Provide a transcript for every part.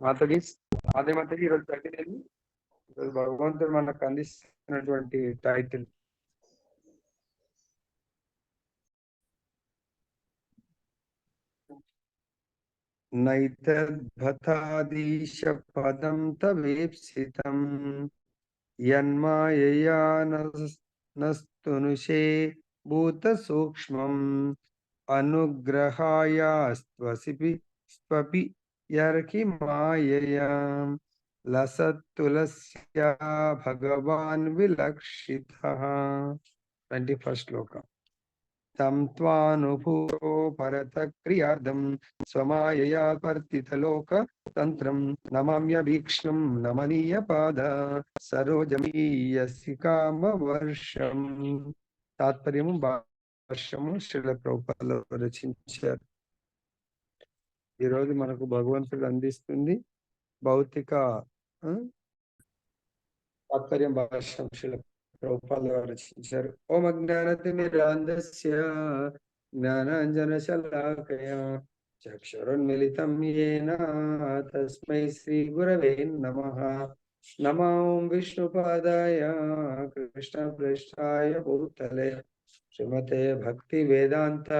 మాతది అదే మాతది ఈరోజు తగ్గిలేదు. ఈరోజు భగవంతుడు మనకు అందిస్తున్నటువంటి టైటిల్ నైతద్భతాదీశ పదం తవేప్సితం యన్మాయయా నస్తునుషే భూత సూక్ష్మం అనుగ్రహాయాస్త్వసిపి స్వపి యర్కి మాయయా లసత్తులస్యా భగవాన్ విలక్షితః. 21st శ్లోకం. తం త్వానుభూతో భరత క్రియార్థం స్వమాయయా వర్తితలోక తంత్రం నమామ్యభీక్ష్ణం నమనీయ పాద సరోజమీయసి కామ వర్షం. తాత్పర్యము భాష్యము శ్రీల ప్రభుపాదులు రచించారు. ఈరోజు మనకు భగవంతుడు అందిస్తుంది భౌతిక తాత్పర్యం భాష్యం శ్రీల ప్రభుపాదులు రచించారు. ఓం అజ్ఞానతిమిరాంధస్య జ్ఞానాంజనశలాకయా చక్షురున్మిలితం యేన తస్మై శ్రీ గురవే నమః. నమో విష్ణుపాదాయ కృష్ణప్రేష్ఠాయ భూతలే శ్రీమతే భక్తి వేదాంత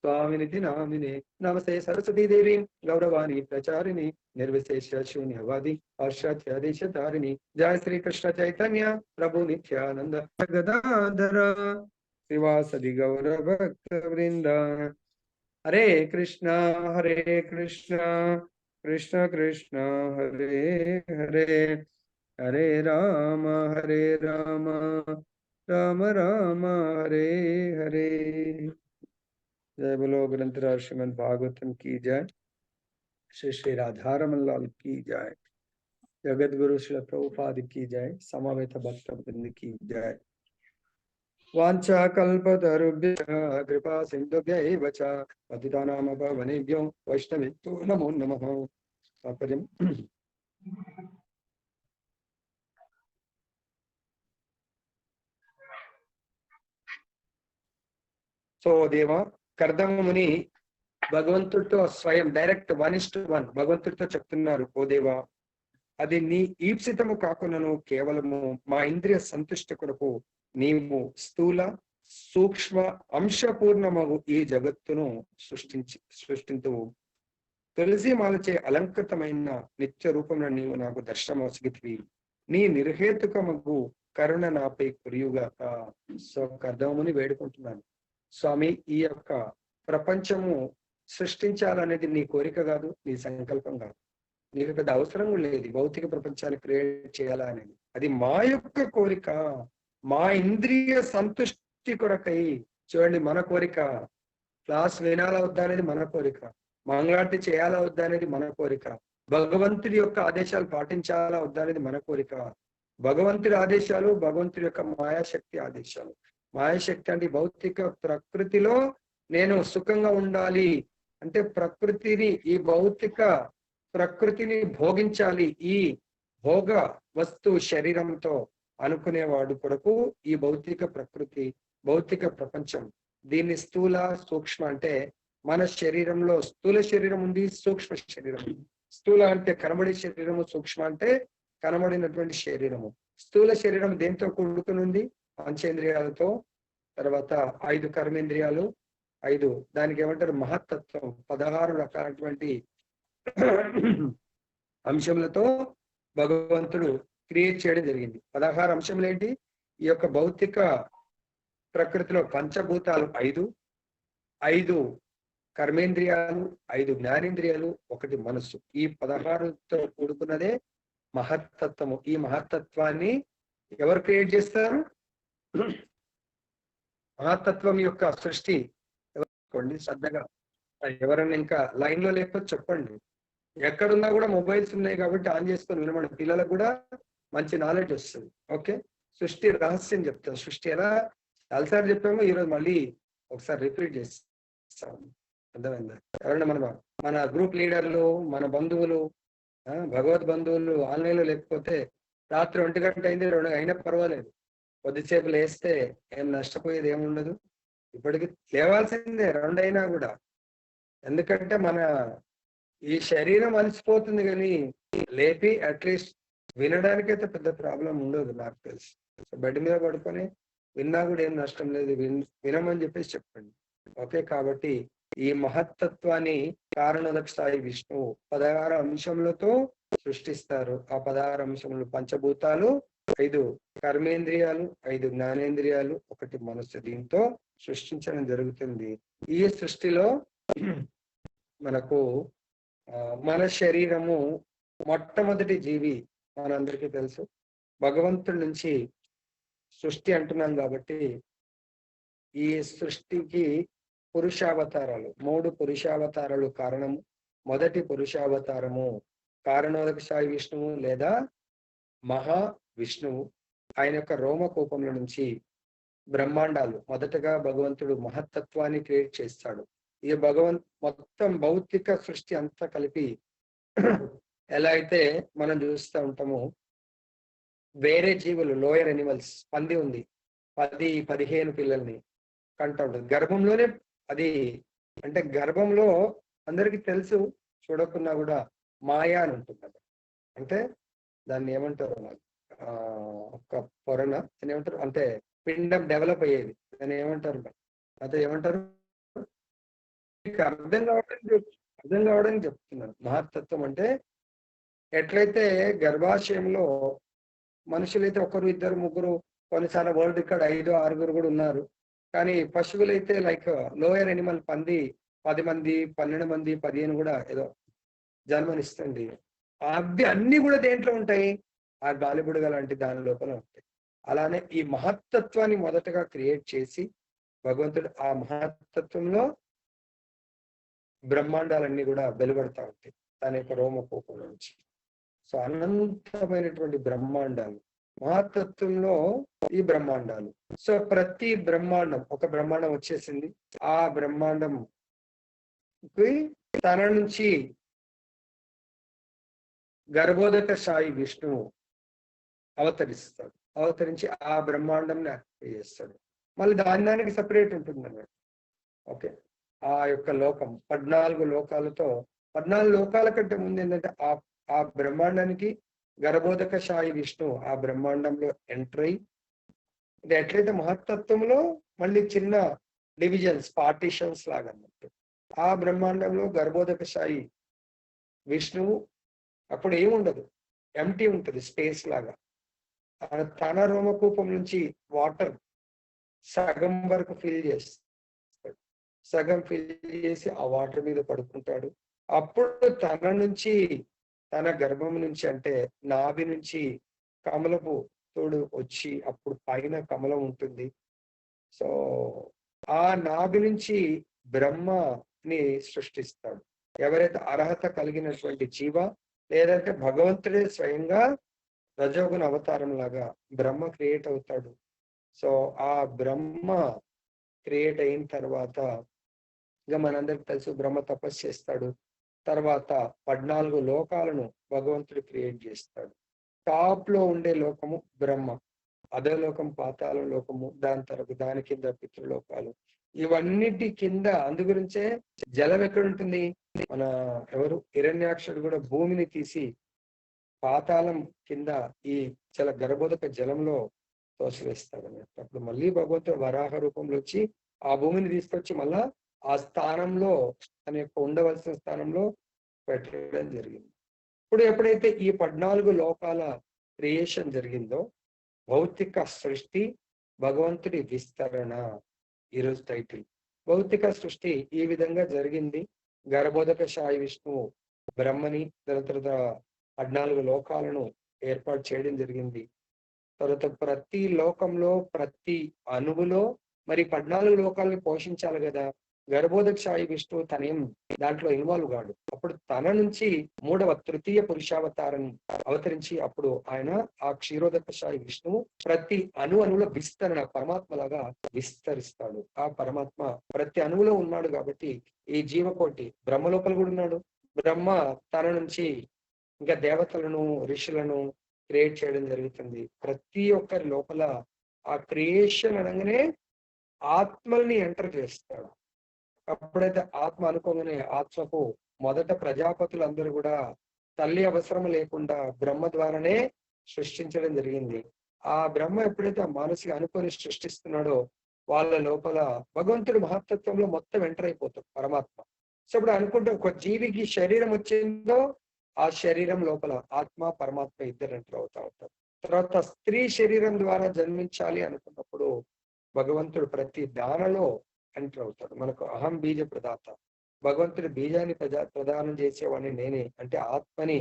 స్వామినిధి నామినే. నమస్తే సరస్వతీ దేవి గౌరవాణి ప్రచారిణి నిర్విశేష శూన్యవాది పాశ్చాత్యదేశధారిణి. జయ శ్రీ కృష్ణ చైతన్య ప్రభు నిత్యానంద గదాధర శ్రీవాసది గౌర భక్త వృంద. హరే కృష్ణ కృష్ణ కృష్ణ హరే హరే హరే రామ రామ రామ హరే హరే. जय बोलो ग्रंथराज श्रीमद् भागवतम की जय. श्री श्री राधारमण लाल की जय. जगत गुरु श्री प्रभुपाद की जय. समवेत भक्त वृंद की जय. वांछा कल्पतरुभ्यः कृपा सिन्धुभ्यैव च पतितानां पावनेभ्यो वैष्णवेभ्यो नमो नमः. तात्पर्यम्. సో దేవా, కర్దముని భగవంతుడితో స్వయం డైరెక్ట్ 1:1 భగవంతుడితో చెప్తున్నారు. ఓ దేవా, అది నీ ఈప్సితము కాకునను కేవలము మా ఇంద్రియ సంతుష్టి కొరకు నీవు స్థూల సూక్ష్మ అంశపూర్ణమగు ఈ జగత్తును సృష్టింతువు. తులసి మాలచే అలంకృతమైన నిత్య రూపంలో నీవు నాకు దర్శనమొసగితివి. నీ నిర్హేతుకమగు కరుణ నాపై కురియుగాక. సో కర్దముని వేడుకుంటున్నాను, స్వామి, ఈ యొక్క ప్రపంచము సృష్టించాలనేది నీ కోరిక కాదు, నీ సంకల్పం కాదు. నీకు పెద్ద అవసరం లేదు భౌతిక ప్రపంచాన్ని క్రియేట్ చేయాలా అనేది. అది మా యొక్క కోరిక, మా ఇంద్రియ సంతుష్టి కొరకై. చూడండి, మన కోరిక క్లాస్ వినాలా వద్దా అనేది మన కోరిక, మంగళారతి చేయాలా వద్దా అనేది మన కోరిక, భగవంతుడి యొక్క ఆదేశాలు పాటించాలా వద్దా అనేది మన కోరిక. భగవంతుడి ఆదేశాలు భగవంతుడి యొక్క మాయాశక్తి ఆదేశాలు. మాయాశక్తి అంటే భౌతిక ప్రకృతిలో నేను సుఖంగా ఉండాలి అంటే ప్రకృతిని, ఈ భౌతిక ప్రకృతిని భోగించాలి, ఈ భోగ వస్తు శరీరంతో అనుకునేవాడు కొరకు ఈ భౌతిక ప్రకృతి, భౌతిక ప్రపంచం. దీన్ని స్థూల సూక్ష్మ అంటే మన శరీరంలో స్థూల శరీరం ఉంది, సూక్ష్మ శరీరం. స్థూల అంటే కనబడే శరీరము, సూక్ష్మ అంటే కనబడినటువంటి శరీరము. స్థూల శరీరం దేంతో కూడుకుని ఉంది? పంచేంద్రియాలతో, తర్వాత 5 కర్మేంద్రియాలు, 5 దానికి ఏమంటారు మహత్తత్వం, 16 రకాలైనటువంటి అంశములతో భగవంతుడు క్రియేట్ చేయడం జరిగింది. 16 అంశములు ఏంటి? ఈ యొక్క భౌతిక ప్రకృతిలో పంచభూతాలు 5, 5 కర్మేంద్రియాలు, 5 జ్ఞానేంద్రియాలు, 1 మనస్సు. ఈ 16తో కూడుకున్నదే మహత్తత్వము. ఈ మహత్తత్వాన్ని ఎవరు క్రియేట్ చేస్తారు? మహత్తత్వం యొక్క సృష్టి ఎవరుకోండి శ్రద్ధగా. ఎవరైనా ఇంకా లైన్ లో లేకపోతే చెప్పండి. ఎక్కడున్నా కూడా మొబైల్స్ ఉన్నాయి కాబట్టి ఆన్ చేసుకొని వినమండి. పిల్లలకు కూడా మంచి నాలెడ్జ్ వస్తుంది. ఓకే, సృష్టి రహస్యం చెప్తాం. సృష్టి ఎలా చాలాసార్లు చెప్పామో ఈరోజు మళ్ళీ ఒకసారి రిపీట్ చేస్తాం. అర్థమైందా? ఎవరైనా మన గ్రూప్ లీడర్లు, మన బంధువులు, భగవద్ బంధువులు ఆన్లైన్ లో లేకపోతే రాత్రి 1 గంట అయింది, 2 అయినా పర్వాలేదు, కొద్దిసేపు లేస్తే ఏం నష్టపోయేది ఏముండదు. ఇప్పటికి లేవాల్సిందే 2 అయినా కూడా. ఎందుకంటే మన ఈ శరీరం అలసిపోతుంది కానీ లేపి అట్లీస్ట్ వినడానికైతే పెద్ద ప్రాబ్లం ఉండదు నాకు తెలిసి. బెడ్ మీద పడుకొని విన్నా కూడా ఏం నష్టం లేదు, వినమని చెప్పేసి చెప్పండి. ఓకే, కాబట్టి ఈ మహత్తత్వాన్ని కారణోదక స్థాయి విష్ణువు 16 అంశములతో సృష్టిస్తారు. ఆ 16 అంశములు పంచభూతాలు, 5 కర్మేంద్రియాలు, 5 జ్ఞానేంద్రియాలు, 1 మనస్సు, దీంతో సృష్టించడం జరుగుతుంది. ఈ సృష్టిలో మనకు మన శరీరము మొట్టమొదటి జీవి మనందరికీ తెలుసు. భగవంతుడి నుంచి సృష్టి అంటున్నాం కాబట్టి ఈ సృష్టికి పురుషావతారాలు, 3 పురుషావతారాలు కారణము. మొదటి పురుషావతారము కారణోదక స్థాయి విష్ణువు లేదా మహా విష్ణువు. ఆయన యొక్క రోమకూపంలో నుంచి బ్రహ్మాండాలు, మొదటగా భగవంతుడు మహత్తత్వాన్ని క్రియేట్ చేస్తాడు. ఈ మొత్తం భౌతిక సృష్టి అంతా కలిపి ఎలా అయితే మనం చూస్తూ ఉంటామో, వేరే జీవులు, లోయర్ ఎనిమల్స్, పంది ఉంది, 10-15 పిల్లల్ని కంటా ఉంటుంది గర్భంలోనే. అది అంటే గర్భంలో అందరికి తెలుసు, చూడకున్నా కూడా మాయా అని ఉంటుంది. అంటే దాన్ని ఏమంటారు, ఒక పొరన అని ఏమంటారు, అంటే పిండం డెవలప్ అయ్యేది, దాన్ని ఏమంటారు, అదే ఏమంటారు, అర్థం కావడానికి చెప్తున్నాను. మహత్తత్వం అంటే ఎట్లయితే గర్భాశయంలో మనుషులైతే 1, 2, 3, కొన్నిసార్లు వరల్డ్ రికార్డ్ 5, 6 కూడా ఉన్నారు. కానీ పశువులైతే లైక్ లోయర్ ఎనిమల్ పంది 10 మంది, 12 మంది, 15 కూడా ఏదో జన్మనిస్తుంది. అవి అన్ని కూడా దేంట్లో ఉంటాయి, ఆ గాలిబుడగ లాంటి దాని లోపల ఉంటాయి. అలానే ఈ మహత్తత్వాన్ని మొదటగా క్రియేట్ చేసి భగవంతుడు ఆ మహత్తత్వంలో బ్రహ్మాండాలన్నీ కూడా వెలువడతా ఉంటాయి తన యొక్క రోమకోపం నుంచి. సో అనంతమైనటువంటి బ్రహ్మాండాలు మహత్తత్వంలో ఈ బ్రహ్మాండాలు. సో ప్రతి బ్రహ్మాండం, ఒక బ్రహ్మాండం వచ్చేసింది, ఆ బ్రహ్మాండం తన నుంచి గర్భోదక సాయి విష్ణువు అవతరిస్తాడు. అవతరించి ఆ బ్రహ్మాండం చేస్తాడు. మళ్ళీ దానికి సపరేట్ ఉంటుంది అన్నట్టు. ఓకే, ఆ యొక్క లోకం 14 లోకాలతో, 14 లోకాల కంటే ముందు ఏంటంటే ఆ బ్రహ్మాండానికి గర్భోదక సాయి విష్ణు ఆ బ్రహ్మాండంలో ఎంటర్ అయ్యి, ఇది ఎట్లయితే మహత్తత్వంలో మళ్ళీ చిన్న డివిజన్స్, పార్టీషన్స్ లాగా అన్నట్టు, ఆ బ్రహ్మాండంలో గర్భోదక సాయి విష్ణువు అప్పుడు ఏముండదు, ఎంటీ ఉంటుంది, స్పేస్ లాగా. తన రోమకూపం నుంచి వాటర్ సగం వరకు ఫిల్ చేస్తాడు, సగం ఫిల్ చేసి ఆ వాటర్ మీద పడుకుంటాడు. అప్పుడు తన గర్భం నుంచి, అంటే నాభి నుంచి కమలపు తోడు వచ్చి అప్పుడు పైన కమలం ఉంటుంది. సో ఆ నాభి నుంచి బ్రహ్మని సృష్టిస్తాడు. ఎవరైతే అర్హత కలిగినటువంటి జీవ, లేదంటే భగవంతుడే స్వయంగా రజోగుణ అవతారం లాగా బ్రహ్మ క్రియేట్ అవుతాడు. సో ఆ బ్రహ్మ క్రియేట్ అయిన తర్వాత ఇంకా మనందరికి తెలుసు, బ్రహ్మ తపస్సు చేస్తాడు. తర్వాత 14 లోకాలను భగవంతుడు క్రియేట్ చేస్తాడు. టాప్ లో ఉండే లోకము బ్రహ్మ, అధోలోకం పాతాళ లోకము, దాని తర్వాత దాని కింద పితృలోకాలు, ఇవన్నిటి కింద. అందు గురించే జలం ఎక్కడ ఉంటుంది, మన ఎవరు హిరణ్యాక్షుడు కూడా భూమిని తీసి పాతాళం కింద ఈ గర్భోదక జలంలో తోసివేస్తాడు అన్నట్టు. అప్పుడు మళ్ళీ భగవంతుడు వరాహ రూపంలో వచ్చి ఆ భూమిని తీసుకొచ్చి మళ్ళా ఆ స్థానంలో, తన యొక్క ఉండవలసిన స్థానంలో పెట్టడం జరిగింది. ఇప్పుడు ఎప్పుడైతే ఈ 14 లోకాల క్రియేషన్ జరిగిందో, భౌతిక సృష్టి భగవంతుడి విస్తరణ ఈరోజు టైటిల్. భౌతిక సృష్టి ఈ విధంగా జరిగింది. గర్భోదక సాయి విష్ణువు బ్రహ్మని, తర్వాత 14 లోకాలను ఏర్పాటు చేయడం జరిగింది. తర్వాత ప్రతి లోకంలో, ప్రతి అణువులో మరి 14 లోకాలని పోషించాలి కదా. గర్భోదక సాయి విష్ణువు తనేం దాంట్లో ఇన్వాల్వ్ కాడు. అప్పుడు తన నుంచి 3వ తృతీయ పురుషావతారం అవతరించి అప్పుడు ఆయన ఆ క్షీరోదక సాయి విష్ణువు ప్రతి అణువులో విస్తరణ, పరమాత్మలాగా విస్తరిస్తాడు. ఆ పరమాత్మ ప్రతి అణువులో ఉన్నాడు కాబట్టి ఈ జీవకోటి బ్రహ్మ లోపల కూడా ఉన్నాడు. బ్రహ్మ తన నుంచి ఇంకా దేవతలను, ఋషులను క్రియేట్ చేయడం జరుగుతుంది. ప్రతి ఒక్కరి లోపల ఆ క్రియేషన్ అనగానే ఆత్మల్ని ఎంటర్ చేస్తాడు. అప్పుడైతే ఆత్మ అనుకోగానే ఆత్మకు మొదట ప్రజాపతులందరూ కూడా తల్లి అవసరం లేకుండా బ్రహ్మ ద్వారానే సృష్టించడం జరిగింది. ఆ బ్రహ్మ ఎప్పుడైతే ఆ మనసుకి అనుకొని సృష్టిస్తున్నాడో వాళ్ళ లోపల భగవంతుడి మహత్తత్వంలో మొత్తం ఎంటర్ అయిపోతాడు పరమాత్మ. సో ఇప్పుడు అనుకుంటే ఒక జీవికి శరీరం వచ్చిందో ఆ శరీరం లోపల ఆత్మ పరమాత్మ ఇద్దరు ఎంటర్ అవుతా ఉంటారు. తర్వాత స్త్రీ శరీరం ద్వారా జన్మించాలి అనుకున్నప్పుడు భగవంతుడు ప్రతి దానలో ఎంటర్ అవుతాడు. మనకు అహం బీజ ప్రదాత, భగవంతుడి బీజాన్ని ప్రదానం చేసేవాడిని నేనే, అంటే ఆత్మని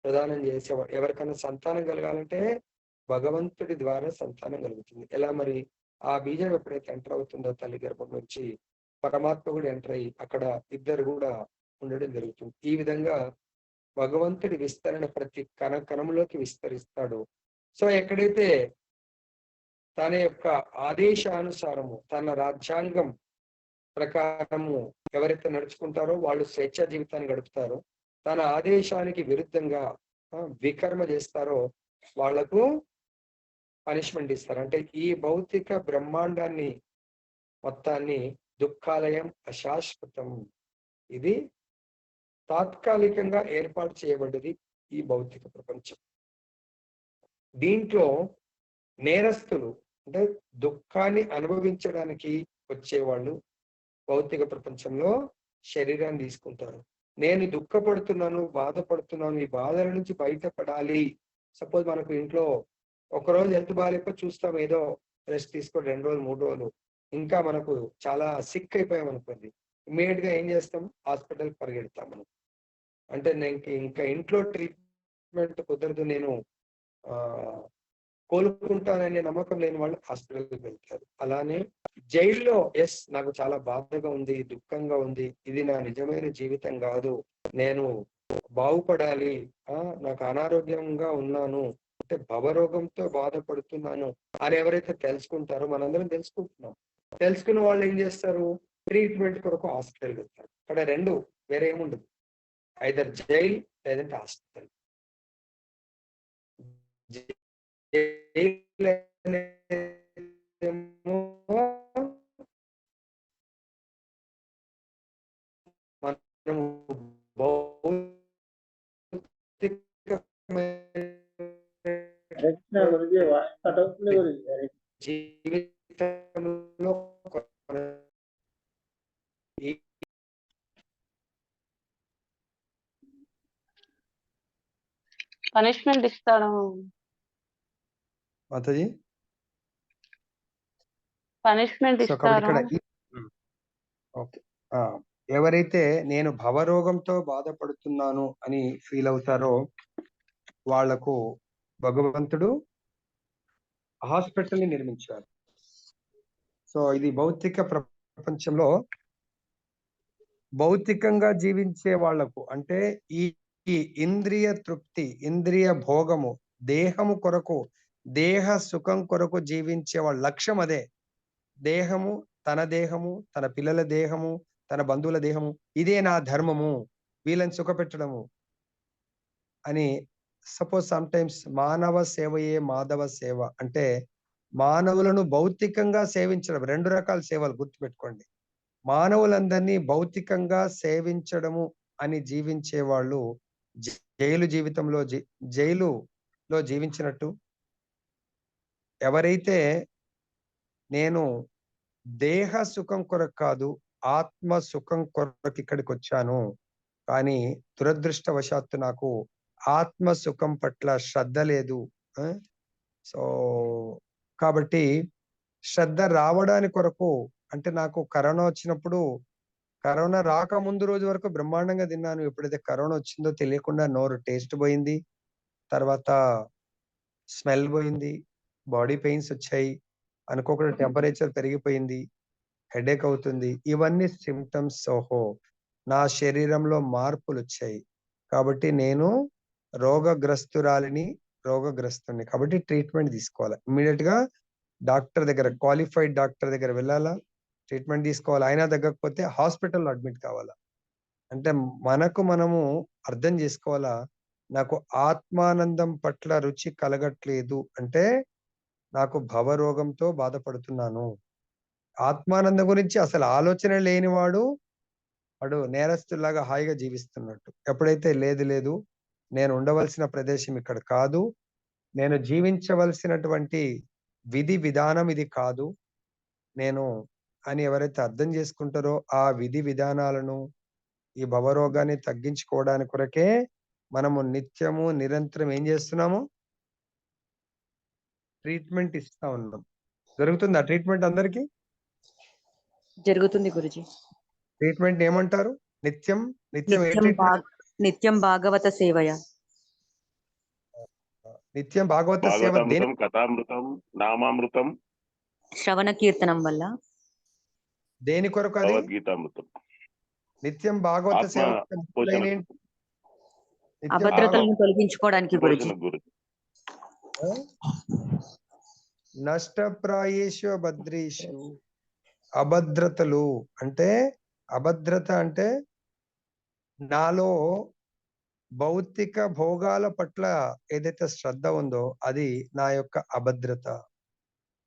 ప్రదానం చేసేవాడు. ఎవరికైనా సంతానం కలగాలంటే భగవంతుడి ద్వారా సంతానం కలుగుతుంది. ఎలా మరి? ఆ బీజం ఎప్పుడైతే ఎంటర్ అవుతుందో తల్లి గర్భం నుంచి పరమాత్మ కూడా ఎంటర్ అయ్యి అక్కడ ఇద్దరు కూడా ఉండడం జరుగుతుంది. ఈ విధంగా భగవంతుడి విస్తరణ ప్రతి కణంలోకి విస్తరిస్తాడు. సో ఎక్కడైతే తన యొక్క ఆదేశానుసారము తన రాజ్యాంగం ప్రకారము ఎవరైతే నడుచుకుంటారో వాళ్ళు స్వేచ్ఛా జీవితాన్ని గడుపుతారో, తన ఆదేశానికి విరుద్ధంగా వికర్మ చేస్తారో వాళ్లకు పనిష్మెంట్ ఇస్తారు. అంటే ఈ భౌతిక బ్రహ్మాండాన్ని మొత్తాన్ని దుఃఖాలయం అశాశ్వతం, ఇది తాత్కాలికంగా ఏర్పాటు చేయబడ్డది ఈ భౌతిక ప్రపంచం. దీంట్లో నేరస్తులు అంటే దుఃఖాన్ని అనుభవించడానికి వచ్చేవాళ్ళు భౌతిక ప్రపంచంలో శరీరాన్ని తీసుకుంటారు. నేను దుఃఖపడుతున్నాను, బాధపడుతున్నాను, ఈ బాధల నుంచి బయటపడాలి. సపోజ్ మనకు ఇంట్లో ఒకరోజు హెల్త్ బాగాలేక చూస్తాం, ఏదో రెస్ట్ తీసుకో 2 రోజులు 3 రోజులు, ఇంకా మనకు చాలా సిక్ అయిపోయాం అనుకోండి, ఇమీడియట్ గా ఏం చేస్తాం? హాస్పిటల్ పరిగెడతాం మనం. అంటే నేను ఇంకా ఇంట్లో ట్రీట్మెంట్ కుదరదు, నేను కోలుకుంటాననే నమ్మకం లేని వాళ్ళు హాస్పిటల్కి వెళ్తారు. అలానే జైల్లో ఎస్ నాకు చాలా బాధగా ఉంది, దుఃఖంగా ఉంది, ఇది నా నిజమైన జీవితం కాదు, నేను బాగుపడాలి, నాకు అనారోగ్యంగా ఉన్నాను అంటే భవరోగంతో బాధపడుతున్నాను అని ఎవరైతే తెలుసుకుంటారో, మనందరం తెలుసుకుంటున్నాం, తెలుసుకున్న వాళ్ళు ఏం చేస్తారు? ట్రీట్మెంట్ కొరకు హాస్పిటల్ వెళ్తారు. అక్కడ రెండు వేరే ఏముండదు, ఐదర్ జైల్ లేదంటే హాస్పిటల్. జీవితంలో పనిష్మెంట్ ఇస్తాడు మాతాజీ, పనిష్మెంట్ ఇస్తారు. ఓకే, ఎవరైతే నేను భవరోగంతో బాధపడుతున్నాను అని ఫీల్ అవుతారో వాళ్లకు భగవంతుడు హాస్పిటల్ ని నిర్మించారు. సో ఇది భౌతిక ప్రపంచంలో భౌతికంగా జీవించే వాళ్లకు, అంటే ఈ ఇంద్రియ తృప్తి, ఇంద్రియ భోగము, దేహము కొరకు, దేహ సుఖం కొరకు జీవించే వాళ్ళ లక్ష్యం అదే. దేహము, తన పిల్లల దేహము, తన బంధువుల దేహము, ఇదే నా ధర్మము, వీళ్ళని సుఖపెట్టడము అని. సపోజ్ సమ్ టైమ్స్ మానవ సేవయే మాధవ సేవ అంటే మానవులను భౌతికంగా సేవించడం. 2 రకాల సేవలు గుర్తుపెట్టుకోండి. మానవులందరినీ భౌతికంగా సేవించడము అని జీవించే వాళ్ళు జైలులో జీవించినట్టు. ఎవరైతే నేను దేహ సుఖం కొరకు కాదు, ఆత్మ సుఖం కొరకు ఇక్కడికి వచ్చాను, కానీ దురదృష్టవశాత్తు నాకు ఆత్మ సుఖం పట్ల శ్రద్ధ లేదు. సో కాబట్టి శ్రద్ధ రావడానికి కొరకు, అంటే నాకు కరోనా వచ్చినప్పుడు, కరోనా రాకముందు రోజు వరకు బ్రహ్మాండంగా తిన్నాను. ఎప్పుడైతే కరోనా వచ్చిందో తెలియకుండా నోరు టేస్ట్ పోయింది, తర్వాత స్మెల్ పోయింది, బాడీ పెయిన్స్ వచ్చాయి, అనుకోకుండా టెంపరేచర్ పెరిగిపోయింది, హెడేక్ అవుతుంది. ఇవన్నీ సిమ్టమ్స్. ఓహో, నా శరీరంలో మార్పులు వచ్చాయి, కాబట్టి నేను రోగగ్రస్తుని, కాబట్టి ట్రీట్మెంట్ తీసుకోవాలి. ఇమ్మీడియట్ గా డాక్టర్ దగ్గర, క్వాలిఫైడ్ డాక్టర్ దగ్గర వెళ్ళాలా, ట్రీట్మెంట్ తీసుకోవాలి. అయినా తగ్గకపోతే హాస్పిటల్లో అడ్మిట్ కావాలా. అంటే మనము అర్థం చేసుకోవాలా, నాకు ఆత్మానందం పట్ల రుచి కలగట్లేదు అంటే నాకు భవరోగంతో బాధపడుతున్నాను. ఆత్మానందం గురించి అసలు ఆలోచన లేనివాడు వాడు నేరస్తులాగా హాయిగా జీవిస్తున్నట్టు. ఎప్పుడైతే లేదు లేదు నేను ఉండవలసిన ప్రదేశం ఇక్కడ కాదు, నేను జీవించవలసినటువంటి విధి విధానం ఇది కాదు నేను అని ఎవరైతే అర్థం చేసుకుంటారో ఆ విధి విధానాలను ఈ భవరోగాన్ని తగ్గించుకోవడానికి కొరకే మనము నిత్యము నిరంతరం ఏం చేస్తున్నాము? ట్రీట్మెంట్ ఇస్తా ఉన్నాం. జరుగుతుందా ట్రీట్మెంట్ అందరికి? జరుగుతుంది గురుజీ. ట్రీట్మెంట్ ఏమంటారు? నిత్యం నిత్యం ఏ ట్రీట్మెంట్? నిత్యం భాగవత సేవయ. నిత్యం భాగవత సేవ భాగవతామృతం, కథామృతం, నామామృతం, శ్రవణ కీర్తనం వల్ల. దేని కొరకు అది? భగవద్గీతామృతం. నిత్యం భాగవత ఆత్మ సేవ పోషణ. అభద్రతలను తొలగించుకోవడానికి గురుజీ. నష్టప్రాయేషు భద్రేషు. అభద్రతలు అంటే, అభద్రత అంటే నాలో భౌతిక భోగాల పట్ల ఏదైతే శ్రద్ధ ఉందో అది నా యొక్క అభద్రత.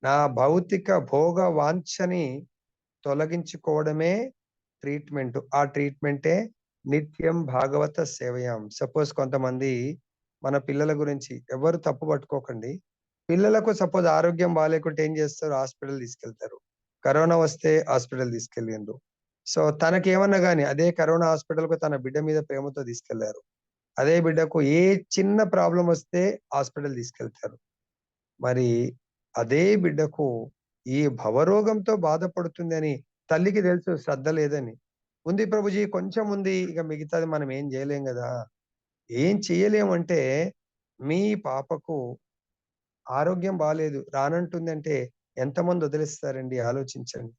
నా భౌతిక భోగ వాంఛని తొలగించుకోవడమే ట్రీట్మెంట్. ఆ ట్రీట్మెంటే నిత్యం భాగవత సేవయం. సపోజ్ కొంతమంది మన పిల్లల గురించి ఎవరు తప్పు పట్టుకోకండి, పిల్లలకు సపోజ్ ఆరోగ్యం బాగాలేకుంటే ఏం చేస్తారు? హాస్పిటల్ తీసుకెళ్తారు. కరోనా వస్తే హాస్పిటల్ తీసుకెళ్ళిండ్రు. సో తనకేమన్నా గానీ అదే కరోనా హాస్పిటల్ కు తన బిడ్డ మీద ప్రేమతో తీసుకెళ్లారు. అదే బిడ్డకు ఏ చిన్న ప్రాబ్లం వస్తే హాస్పిటల్ తీసుకెళ్తారు. మరి అదే బిడ్డకు ఈ భవరోగంతో బాధపడుతుంది అని తల్లికి తెలుసు, శ్రద్ధ లేదని. ఉంది ప్రభుజీ, కొంచెం ఉంది, ఇక మిగతాది మనం ఏం చేయలేం కదా. ఏం చేయలేమంటే మీ పాపకు ఆరోగ్యం బాగాలేదు రానంటుందంటే ఎంతమంది వదిలేస్తారండి? ఆలోచించండి.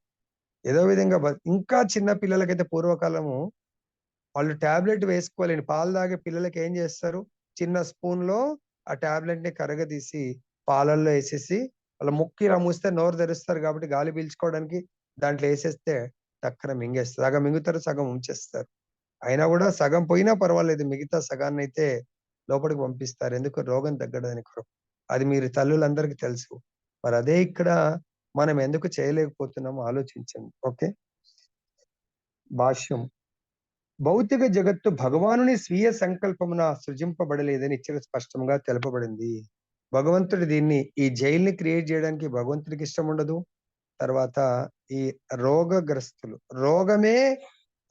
ఏదో విధంగా ఇంకా చిన్న పిల్లలకైతే పూర్వకాలము వాళ్ళు టాబ్లెట్ వేసుకోలేని పాలు తాగే పిల్లలకి ఏం చేస్తారు? చిన్న స్పూన్ లో ఆ టాబ్లెట్ ని కరగదీసి పాలల్లో వేసేసి వాళ్ళ ముక్కి ఇలా మూస్తే నోరు తెరుస్తారు కాబట్టి గాలి పీల్చుకోవడానికి దాంట్లో వేసేస్తే టక్కన మింగేస్తారు. సగం మింగుతారు, సగం ఉంచేస్తారు. అయినా కూడా సగం పోయినా పర్వాలేదు, మిగతా సగాన్ని అయితే లోపలికి పంపిస్తారు. ఎందుకు? రోగం తగ్గడానికి కొరకు. అది మీరు తల్లులందరికీ తెలుసు. మరి అదే ఇక్కడ మనం ఎందుకు చేయలేకపోతున్నామో ఆలోచించండి. ఓకే, భాష్యం. భౌతిక జగత్తు భగవానుని స్వీయ సంకల్పమున సృజింపబడలేదని ఇక్కడ స్పష్టంగా తెలుపబడింది. భగవంతుడు దీన్ని, ఈ జైల్ని క్రియేట్ చేయడానికి భగవంతుడికి ఇష్టం ఉండదు. తర్వాత ఈ రోగగ్రస్తులు, రోగమే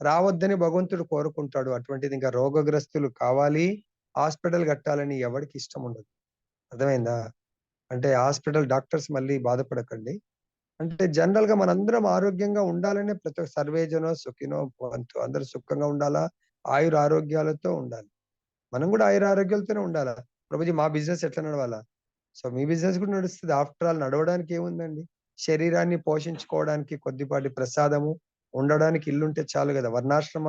రావద్దని భగవంతుడు కోరుకుంటాడు. అటువంటిది ఇంకా రోగగ్రస్తులు కావాలి, హాస్పిటల్ కట్టాలని ఎవరికి ఇష్టం ఉండదు. అర్థమైందా? అంటే హాస్పిటల్ డాక్టర్స్ మళ్ళీ బాధపడకండి. అంటే జనరల్ గా మనందరం ఆరోగ్యంగా ఉండాలనే ప్రతి ఒక్క సర్వేజనో సుఖినో భవంతు, అందరూ సుఖంగా ఉండాలా, ఆయుర ఆరోగ్యాలతో ఉండాలి. మనం కూడా ఆయుర ఆరోగ్యాలతోనే ఉండాలా. ప్రభుజీ మా బిజినెస్ ఎట్లా నడవాలా? సో మీ బిజినెస్ కూడా నడుస్తుంది. ఆఫ్టర్ ఆల్ నడవడానికి ఏముందండి? శరీరాన్ని పోషించుకోవడానికి కొద్దిపాటి ప్రసాదము, ఉండడానికి ఇల్లుంటే చాలు కదా. వర్ణాశ్రమ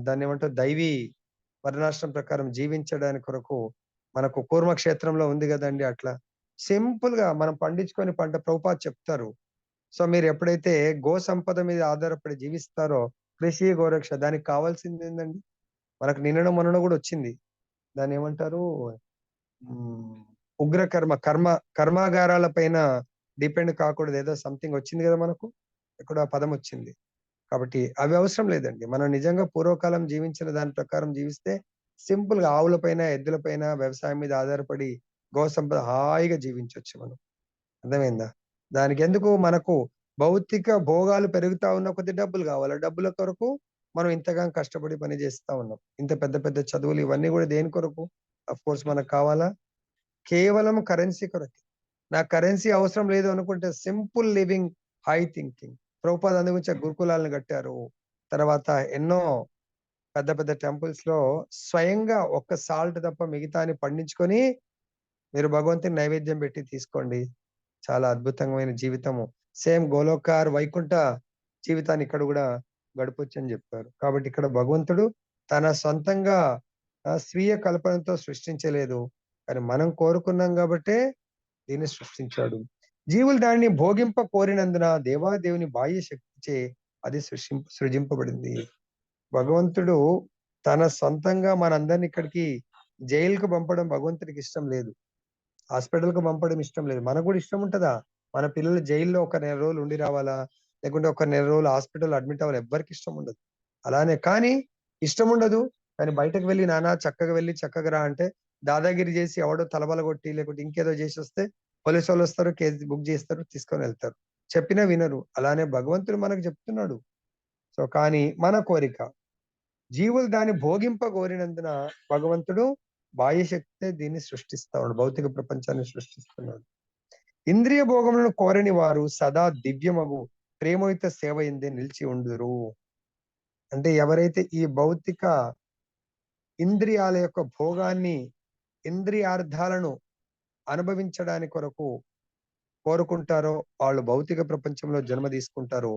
దాన్ని ఏమంటారు, దైవీ వర్ణాశ్రమం ప్రకారం జీవించడానికి కొరకు మనకు కూర్మ క్షేత్రంలో ఉంది కదండి. అట్లా సింపుల్ గా మనం పండించుకొని పంట ప్రభుపాద్ చెప్తారు. సో మీరు ఎప్పుడైతే గో సంపద మీద ఆధారపడి జీవిస్తారో, కృషి గోరక్ష, దానికి కావాల్సింది ఏందండి? మనకు నిన్న మొన్న కూడా వచ్చింది, దాన్ని ఏమంటారు, ఉగ్ర కర్మాగారాల పైన డిపెండ్ కాకూడదు, ఏదో సంథింగ్ వచ్చింది కదా మనకు, ఇక్కడ పదం వచ్చింది. కాబట్టి అవి అవసరం లేదండి. మనం నిజంగా పూర్వకాలం జీవించిన దాని ప్రకారం జీవిస్తే సింపుల్ గా ఆవుల పైన, ఎద్దుల పైన, వ్యవసాయం మీద ఆధారపడి గో సంపద హాయిగా జీవించవచ్చు మనం. అర్థమైందా? దానికి ఎందుకు? మనకు భౌతిక భోగాలు పెరుగుతా ఉన్న కొద్ది డబ్బులు కావాలి. డబ్బుల కొరకు మనం ఇంతగా కష్టపడి పని చేస్తా ఉన్నాం. ఇంత పెద్ద పెద్ద చదువులు ఇవన్నీ కూడా దేని కొరకు? అఫ్ కోర్స్ మనకు కావాలా? కేవలం కరెన్సీ కొరకే. నాకు కరెన్సీ అవసరం లేదు అనుకుంటే simple living, high thinking. Prabhupada అందుగురించి గురుకులాలను కట్టారు. తర్వాత ఎన్నో పెద్ద పెద్ద టెంపుల్స్ లో స్వయంగా ఒక్క సాల్ట్ తప్ప మిగతాని పండించుకొని మీరు భగవంతుని నైవేద్యం పెట్టి తీసుకోండి, చాలా అద్భుతమైన జీవితము, సేమ్ గోలోకార్ వైకుంఠ జీవితాన్ని ఇక్కడ కూడా గడపొచ్చు అని చెప్పారు. కాబట్టి ఇక్కడ భగవంతుడు తన సొంతంగా స్వీయ కల్పనతో సృష్టించలేదు, కానీ మనం కోరుకున్నాం కాబట్టే దీన్ని సృష్టించాడు. జీవులు దానిని భోగింప కోరినందున దేవాదేవుని బాహ్య శక్తిచే అది సృజింపబడింది. భగవంతుడు తన సొంతంగా మనందరిని ఇక్కడికి జైలుకు పంపడం భగవంతుడికి ఇష్టం లేదు, హాస్పిటల్ కు పంపడం ఇష్టం లేదు. మనకు కూడా ఇష్టం ఉంటుందా? మన పిల్లలు జైల్లో ఒక నెల రోజులు ఉండి రావాలా, లేకుంటే ఒక నెల రోజులు హాస్పిటల్ అడ్మిట్ అవ్వాలి? ఎవ్వరికి ఇష్టం ఉండదు. అలానే కానీ ఇష్టం ఉండదు. కానీ బయటకు వెళ్ళి నానా చక్కగా వెళ్ళి చక్కగా రా అంటే దాదాగిరి చేసి ఎవడో తలబల కొట్టి లేకపోతే ఇంకేదో చేసి వస్తే పోలీసు వాళ్ళు వస్తారు, కేసు బుక్ చేస్తారు, తీసుకొని వెళ్తారు. చెప్పినా వినరు. అలానే భగవంతుడు మనకు చెప్తున్నాడు. సో కానీ మన కోరిక జీవులు దాన్ని భోగింపగోరినందున భగవంతుడు బాహ్య శక్తే దీన్ని సృష్టిస్తున్నాడు, భౌతిక ప్రపంచాన్ని సృష్టిస్తున్నాడు. ఇంద్రియ భోగములను కోరని వారు సదా దివ్యమగు ప్రేమయుత సేవ ఎందే నిలిచి ఉండురు. అంటే ఎవరైతే ఈ భౌతిక ఇంద్రియాల యొక్క భోగాన్ని, ఇంద్రియార్థాలను అనుభవించడానికి కొరకు కోరుకుంటారో వాళ్ళు భౌతిక ప్రపంచంలో జన్మ తీసుకుంటారో,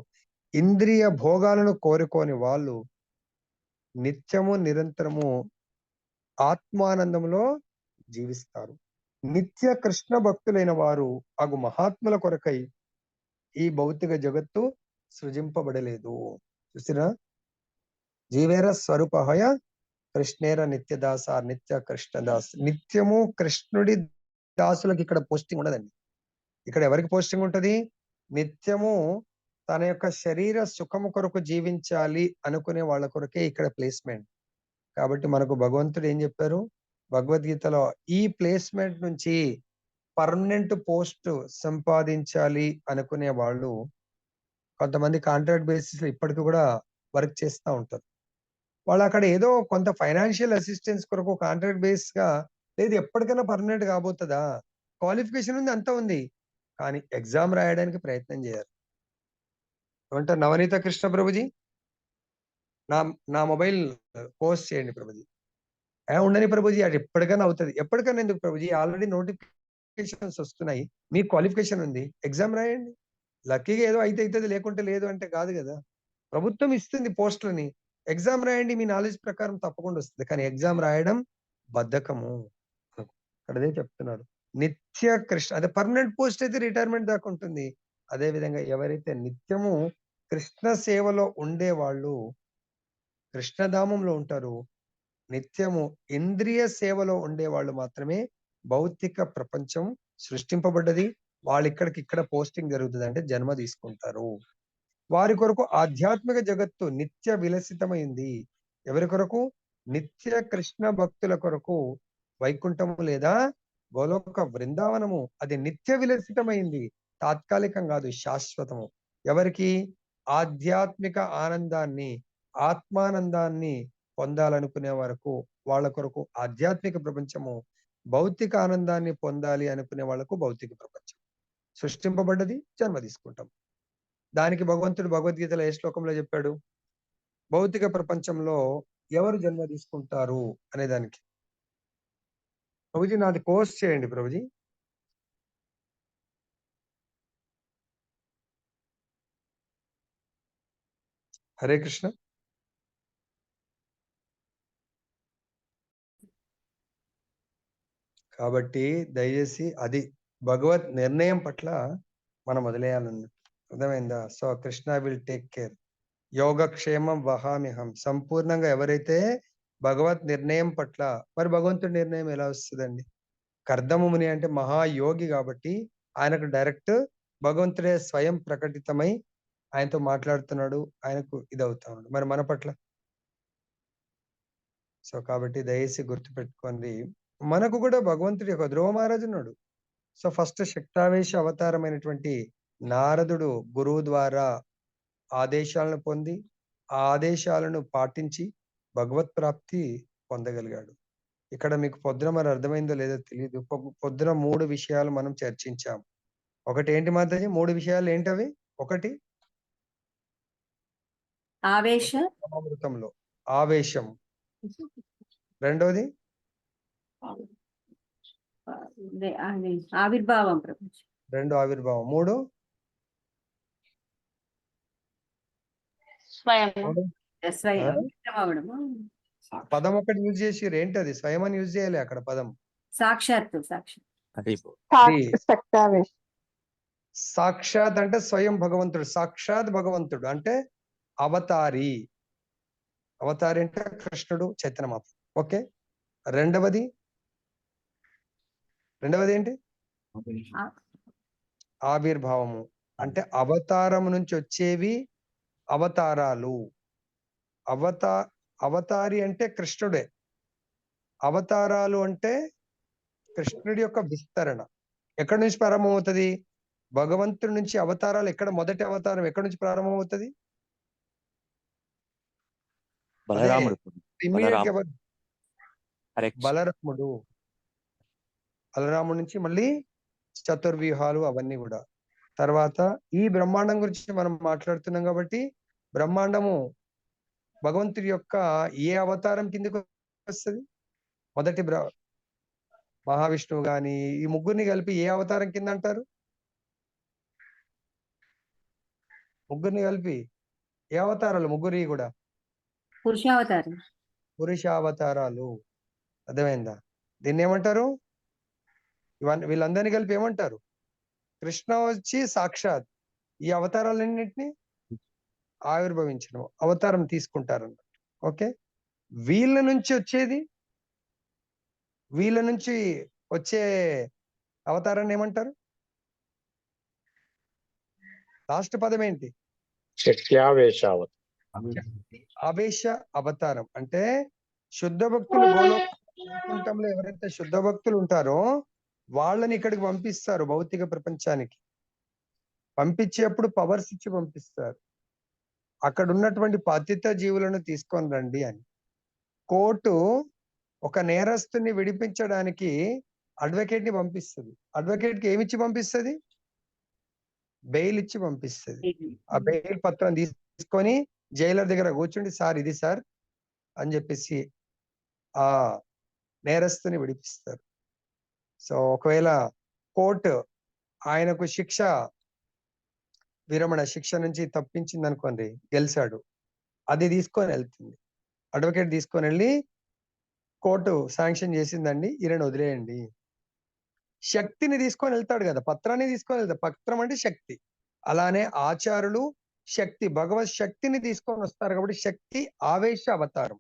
ఇంద్రియ భోగాలను కోరుకోని వాళ్ళు నిత్యము నిరంతరము ఆత్మానందంలో జీవిస్తారు. నిత్య కృష్ణ భక్తులైన వారు అగు మహాత్ముల కొరకై ఈ భౌతిక జగత్తు సృజింపబడలేదు. చూసినా, జీవేర స్వరూపహయ కృష్ణేర నిత్యదాస నిత్య కృష్ణదాస్. నిత్యము కృష్ణుడి దాసులకు ఇక్కడ పోస్టింగ్ ఉండదండి. ఇక్కడ ఎవరికి పోస్టింగ్ ఉంటది? నిత్యము తన యొక్క శరీర సుఖము కొరకు జీవించాలి అనుకునే వాళ్ళ కొరకే ఇక్కడ ప్లేస్మెంట్. కాబట్టి మనకు భగవంతుడు ఏం చెప్పారు భగవద్గీతలో? ఈ ప్లేస్మెంట్ నుంచి పర్మనెంట్ పోస్ట్ సంపాదించాలి అనుకునే వాళ్ళు కొంతమంది కాంట్రాక్ట్ బేసిస్ లో ఇప్పటికి కూడా వర్క్ చేస్తూ ఉంటారు. వాళ్ళు అక్కడ ఏదో కొంత ఫైనాన్షియల్ అసిస్టెన్స్ కొరకు కాంట్రాక్ట్ బేస్ గా, లేదు ఎప్పటికైనా పర్మనెంట్ కాబోతుందా, క్వాలిఫికేషన్ ఉంది, అంతా ఉంది, కానీ ఎగ్జామ్ రాయడానికి ప్రయత్నం చేయాలి. ఏమంటారు? నవనీత కృష్ణ ప్రభుజీ, నా మొబైల్ పోస్ట్ చేయండి ప్రభుజీ. ఉండని ప్రభుజీ, అది ఎప్పటికైనా అవుతుంది. ఎప్పటికైనా ఎందుకు ప్రభుజీ? ఆల్రెడీ నోటిఫికేషన్స్ వస్తున్నాయి, మీ క్వాలిఫికేషన్ ఉంది, ఎగ్జామ్ రాయండి. లక్కీగా ఏదో అయితే అవుతుంది, లేకుంటే లేదు అంటే కాదు కదా. ప్రభుత్వం ఇస్తుంది పోస్టులని, ఎగ్జామ్ రాయండి, మీ నాలెడ్జ్ ప్రకారం తప్పకుండా వస్తుంది. కానీ ఎగ్జామ్ రాయడం బద్ధకము. అక్కడదే చెప్తున్నాడు. నిత్య కృష్ణ, అదే పర్మనెంట్ పోస్ట్ అయితే రిటైర్మెంట్ దాకా ఉంటుంది. అదే విధంగా ఎవరైతే నిత్యము కృష్ణ సేవలో ఉండే వాళ్ళు కృష్ణధామంలో ఉంటారు. నిత్యము ఇంద్రియ సేవలో ఉండే వాళ్ళు మాత్రమే భౌతిక ప్రపంచం సృష్టింపబడ్డది, వాళ్ళు ఇక్కడ పోస్టింగ్ జరుగుతుంది, అంటే జన్మ తీసుకుంటారు. వారి కొరకు ఆధ్యాత్మిక జగత్తు నిత్య విలసితమైంది. ఎవరి కొరకు? నిత్య కృష్ణ భక్తుల కొరకు వైకుంఠము లేదా గోలోక బృందావనము అది నిత్య విలసితమైంది, తాత్కాలికం కాదు, శాశ్వతము. ఎవరికి? ఆధ్యాత్మిక ఆనందాన్ని, ఆత్మానందాన్ని పొందాలనుకునే వరకు వాళ్ళ కొరకు ఆధ్యాత్మిక ప్రపంచము, భౌతిక ఆనందాన్ని పొందాలి అనుకునే వాళ్ళకు భౌతిక ప్రపంచం సృష్టింపబడ్డది, జన్మ తీసుకుంటాం. దానికి భగవంతుడు భగవద్గీతలో ఏ శ్లోకంలో చెప్పాడు? భౌతిక ప్రపంచంలో ఎవరు జన్మ తీసుకుంటారు అనే దానికి. ప్రభుజీ నాది కోర్స్ చేయండి ప్రభుజీ. హరే కృష్ణ. కాబట్టి దయచేసి అది భగవత్ నిర్ణయం పట్ల మనం వదిలేయాలన్నట్టు, అర్థమైందా? So Krishna will take care. యోగక్షేమం వహామ్యహం. సంపూర్ణంగా ఎవరైతే భగవత్ నిర్ణయం పట్ల, మరి భగవంతుడి నిర్ణయం ఎలా వస్తుందండి? కర్దముని అంటే మహాయోగి కాబట్టి ఆయనకు డైరెక్ట్ భగవంతుడే స్వయం ప్రకటితమై ఆయనతో మాట్లాడుతున్నాడు, ఆయనకు ఇదవుతా ఉన్నాడు. మరి మన పట్ల? సో కాబట్టి దయచేసి గుర్తుపెట్టుకోండి, మనకు కూడా భగవంతుడి యొక్క ధ్రువ మహారాజు ఉన్నాడు. సో ఫస్ట్ శక్తావేశ అవతారమైనటువంటి నారదుడు గురువు ద్వారా ఆదేశాలను పొంది ఆ ఆదేశాలను పాటించి భగవత్ ప్రాప్తి పొందగలిగాడు. ఇక్కడ మీకు పొద్దున మరి అర్థమైందో లేదో తెలియదు. పొద్దున 3 విషయాలు మనం చర్చించాం. ఒకటి ఏంటి మాతాజీ? 3 విషయాలు ఏంటవి? ఒకటి అమృతంలో ఆవేశం, రెండోది ఆవిర్భావం, 2 ఆవిర్భావం, 3 పదం ఒకటి యూజ్ చేసి ఏంటది? స్వయం అని యూజ్ చేయాలి అక్కడ పదం. సాక్షాత్ సాక్షాత్ అంటే స్వయం భగవంతుడు. సాక్షాత్ భగవంతుడు అంటే అవతారి. అవతారి అంటే కృష్ణుడు, చైతన్య మాత్రం. ఓకే. రెండవది ఏంటి? ఆవిర్భావము అంటే అవతారం నుంచి వచ్చేవి అవతారాలు. అవతారి అంటే కృష్ణుడే, అవతారాలు అంటే కృష్ణుడి యొక్క విస్తరణ. ఎక్కడి నుంచి ప్రారంభమవుతుంది? భగవంతుడి నుంచి అవతారాలు ఎక్కడ, మొదటి అవతారం ఎక్కడి నుంచి ప్రారంభమవుతుంది? బలరాముడు. ఇమ్మీడియట్ గా కరెక్ట్. బలరాముడు నుంచి మళ్ళీ చతుర్వ్యూహాలు అవన్నీ కూడా. తర్వాత ఈ బ్రహ్మాండం గురించి మనం మాట్లాడుతున్నాం కాబట్టి బ్రహ్మాండము భగవంతుడి యొక్క ఏ అవతారం కిందకి వస్తుంది? మొదటి మహావిష్ణువు గాని ఈ ముగ్గురిని కలిపి ఏ అవతారం కింద అంటారు? ముగ్గురిని కలిపి ఏ అవతారాలు? ముగ్గురి కూడా పురుషావతారం. పురుషావతారాలు. అర్థమైందా? దీన్ని ఏమంటారు? వీళ్ళందరినీ కలిపి ఏమంటారు? కృష్ణ వచ్చి సాక్షాత్ ఈ అవతారాలన్నింటినీ ఆవిర్భవించడం, అవతారం తీసుకుంటారు అన్నట్టు. ఓకే, వీళ్ళ నుంచి వచ్చే అవతారాన్ని ఏమంటారు? లాస్ట్ పదం ఏంటి? ఆవేశ అవతారం. అంటే శుద్ధ భక్తులు గోలోకంలో ఎవరైతే శుద్ధ భక్తులు ఉంటారో వాళ్ళని ఇక్కడికి పంపిస్తారు, భౌతిక ప్రపంచానికి పంపించేప్పుడు పవర్స్ ఇచ్చి పంపిస్తారు. అక్కడ ఉన్నటువంటి పతిత జీవులను తీసుకొని రండి అని. కోర్టు ఒక నేరస్తుని విడిపించడానికి అడ్వకేట్ ని పంపిస్తుంది. అడ్వకేట్ కి ఏమిచ్చి పంపిస్తుంది? బెయిల్ ఇచ్చి పంపిస్తుంది. ఆ బెయిల్ పత్రం తీసుకొని జైలర్ దగ్గర కూర్చుండి, సార్ ఇది సార్ అని చెప్పేసి ఆ నేరస్తుని విడిపిస్తారు. సో ఒకవేళ కోర్టు ఆయనకు విరమణ శిక్ష నుంచి తప్పించింది అనుకోండి, గెలిచాడు, అది తీసుకొని వెళ్తుంది. అడ్వకేట్ తీసుకొని వెళ్ళి కోర్టు శాంక్షన్ చేసిందండి, ఈయన వదిలేయండి. శక్తిని తీసుకొని వెళ్తాడు కదా, పత్రాన్ని తీసుకొని వెళ్తాడు. పత్రం అంటే శక్తి. అలానే ఆచారులు శక్తి, భగవత్ శక్తిని తీసుకొని వస్తారు కాబట్టి శక్తి ఆవేశ అవతారం.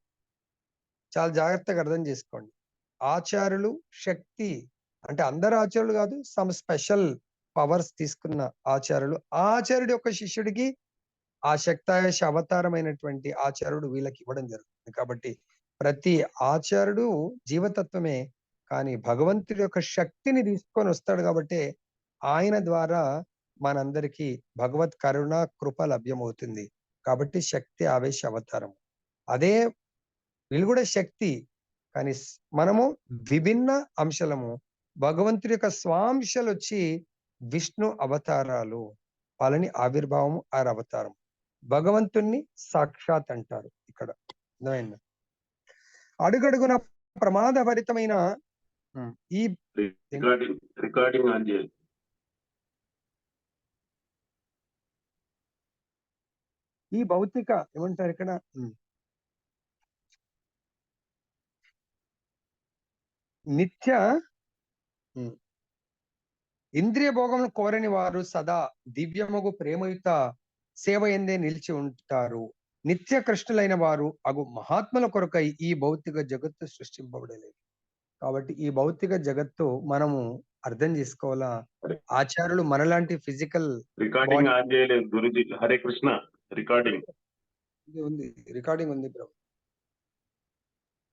చాలా జాగ్రత్తగా అర్థం చేసుకోండి. ఆచారులు శక్తి అంటే అందరు ఆచార్యులు కాదు, సమ్ స్పెషల్ పవర్స్ తీసుకున్న ఆచార్యులు. ఆ ఆచార్యుడి యొక్క శిష్యుడికి ఆ శక్తావేశ అవతారమైనటువంటి ఆచార్యుడు వీళ్ళకి ఇవ్వడం జరుగుతుంది. కాబట్టి ప్రతి ఆచార్యుడు జీవతత్వమే, కానీ భగవంతుడి యొక్క శక్తిని తీసుకొని వస్తాడు కాబట్టి ఆయన ద్వారా మనందరికీ భగవత్ కరుణ కృప లభ్యమవుతుంది. కాబట్టి శక్తి ఆవేశ అవతారం. అదే వీళ్ళు కూడా శక్తి, కానీ మనము విభిన్న అంశాలము. భగవంతుడి యొక్క స్వాంశాలు వచ్చి విష్ణు అవతారాలు, వాళ్ళని ఆవిర్భావం 6 అవతారం. భగవంతుణ్ణి సాక్షాత్ అంటారు ఇక్కడ. అర్థమైందా? అడుగడుగున ప్రమాదభరితమైన ఈ రికార్డింగ్ ఆన్ చేయాలి. ఈ భౌతిక ఏమంటారు ఇక్కడ, నిత్య ఇంద్రియ భోగమును కోరని వారు సదా దివ్యముగు ప్రేమయుత సేవ ఎందే నిలిచి ఉంటారు. నిత్య కృష్ణులైన వారు అగు మహాత్ముల కొరకై ఈ భౌతిక జగత్తు సృష్టింపబడలేదు. కాబట్టి ఈ భౌతిక జగత్తు మనము అర్థం చేసుకోవాలా. ఆచార్యులు మనలాంటి ఫిజికల్ రికార్డింగ్ ఆన్ చేయలేదు గురుజీ. హరే కృష్ణ. రికార్డింగ్ ఉంది, రికార్డింగ్ ఉంది బ్రో.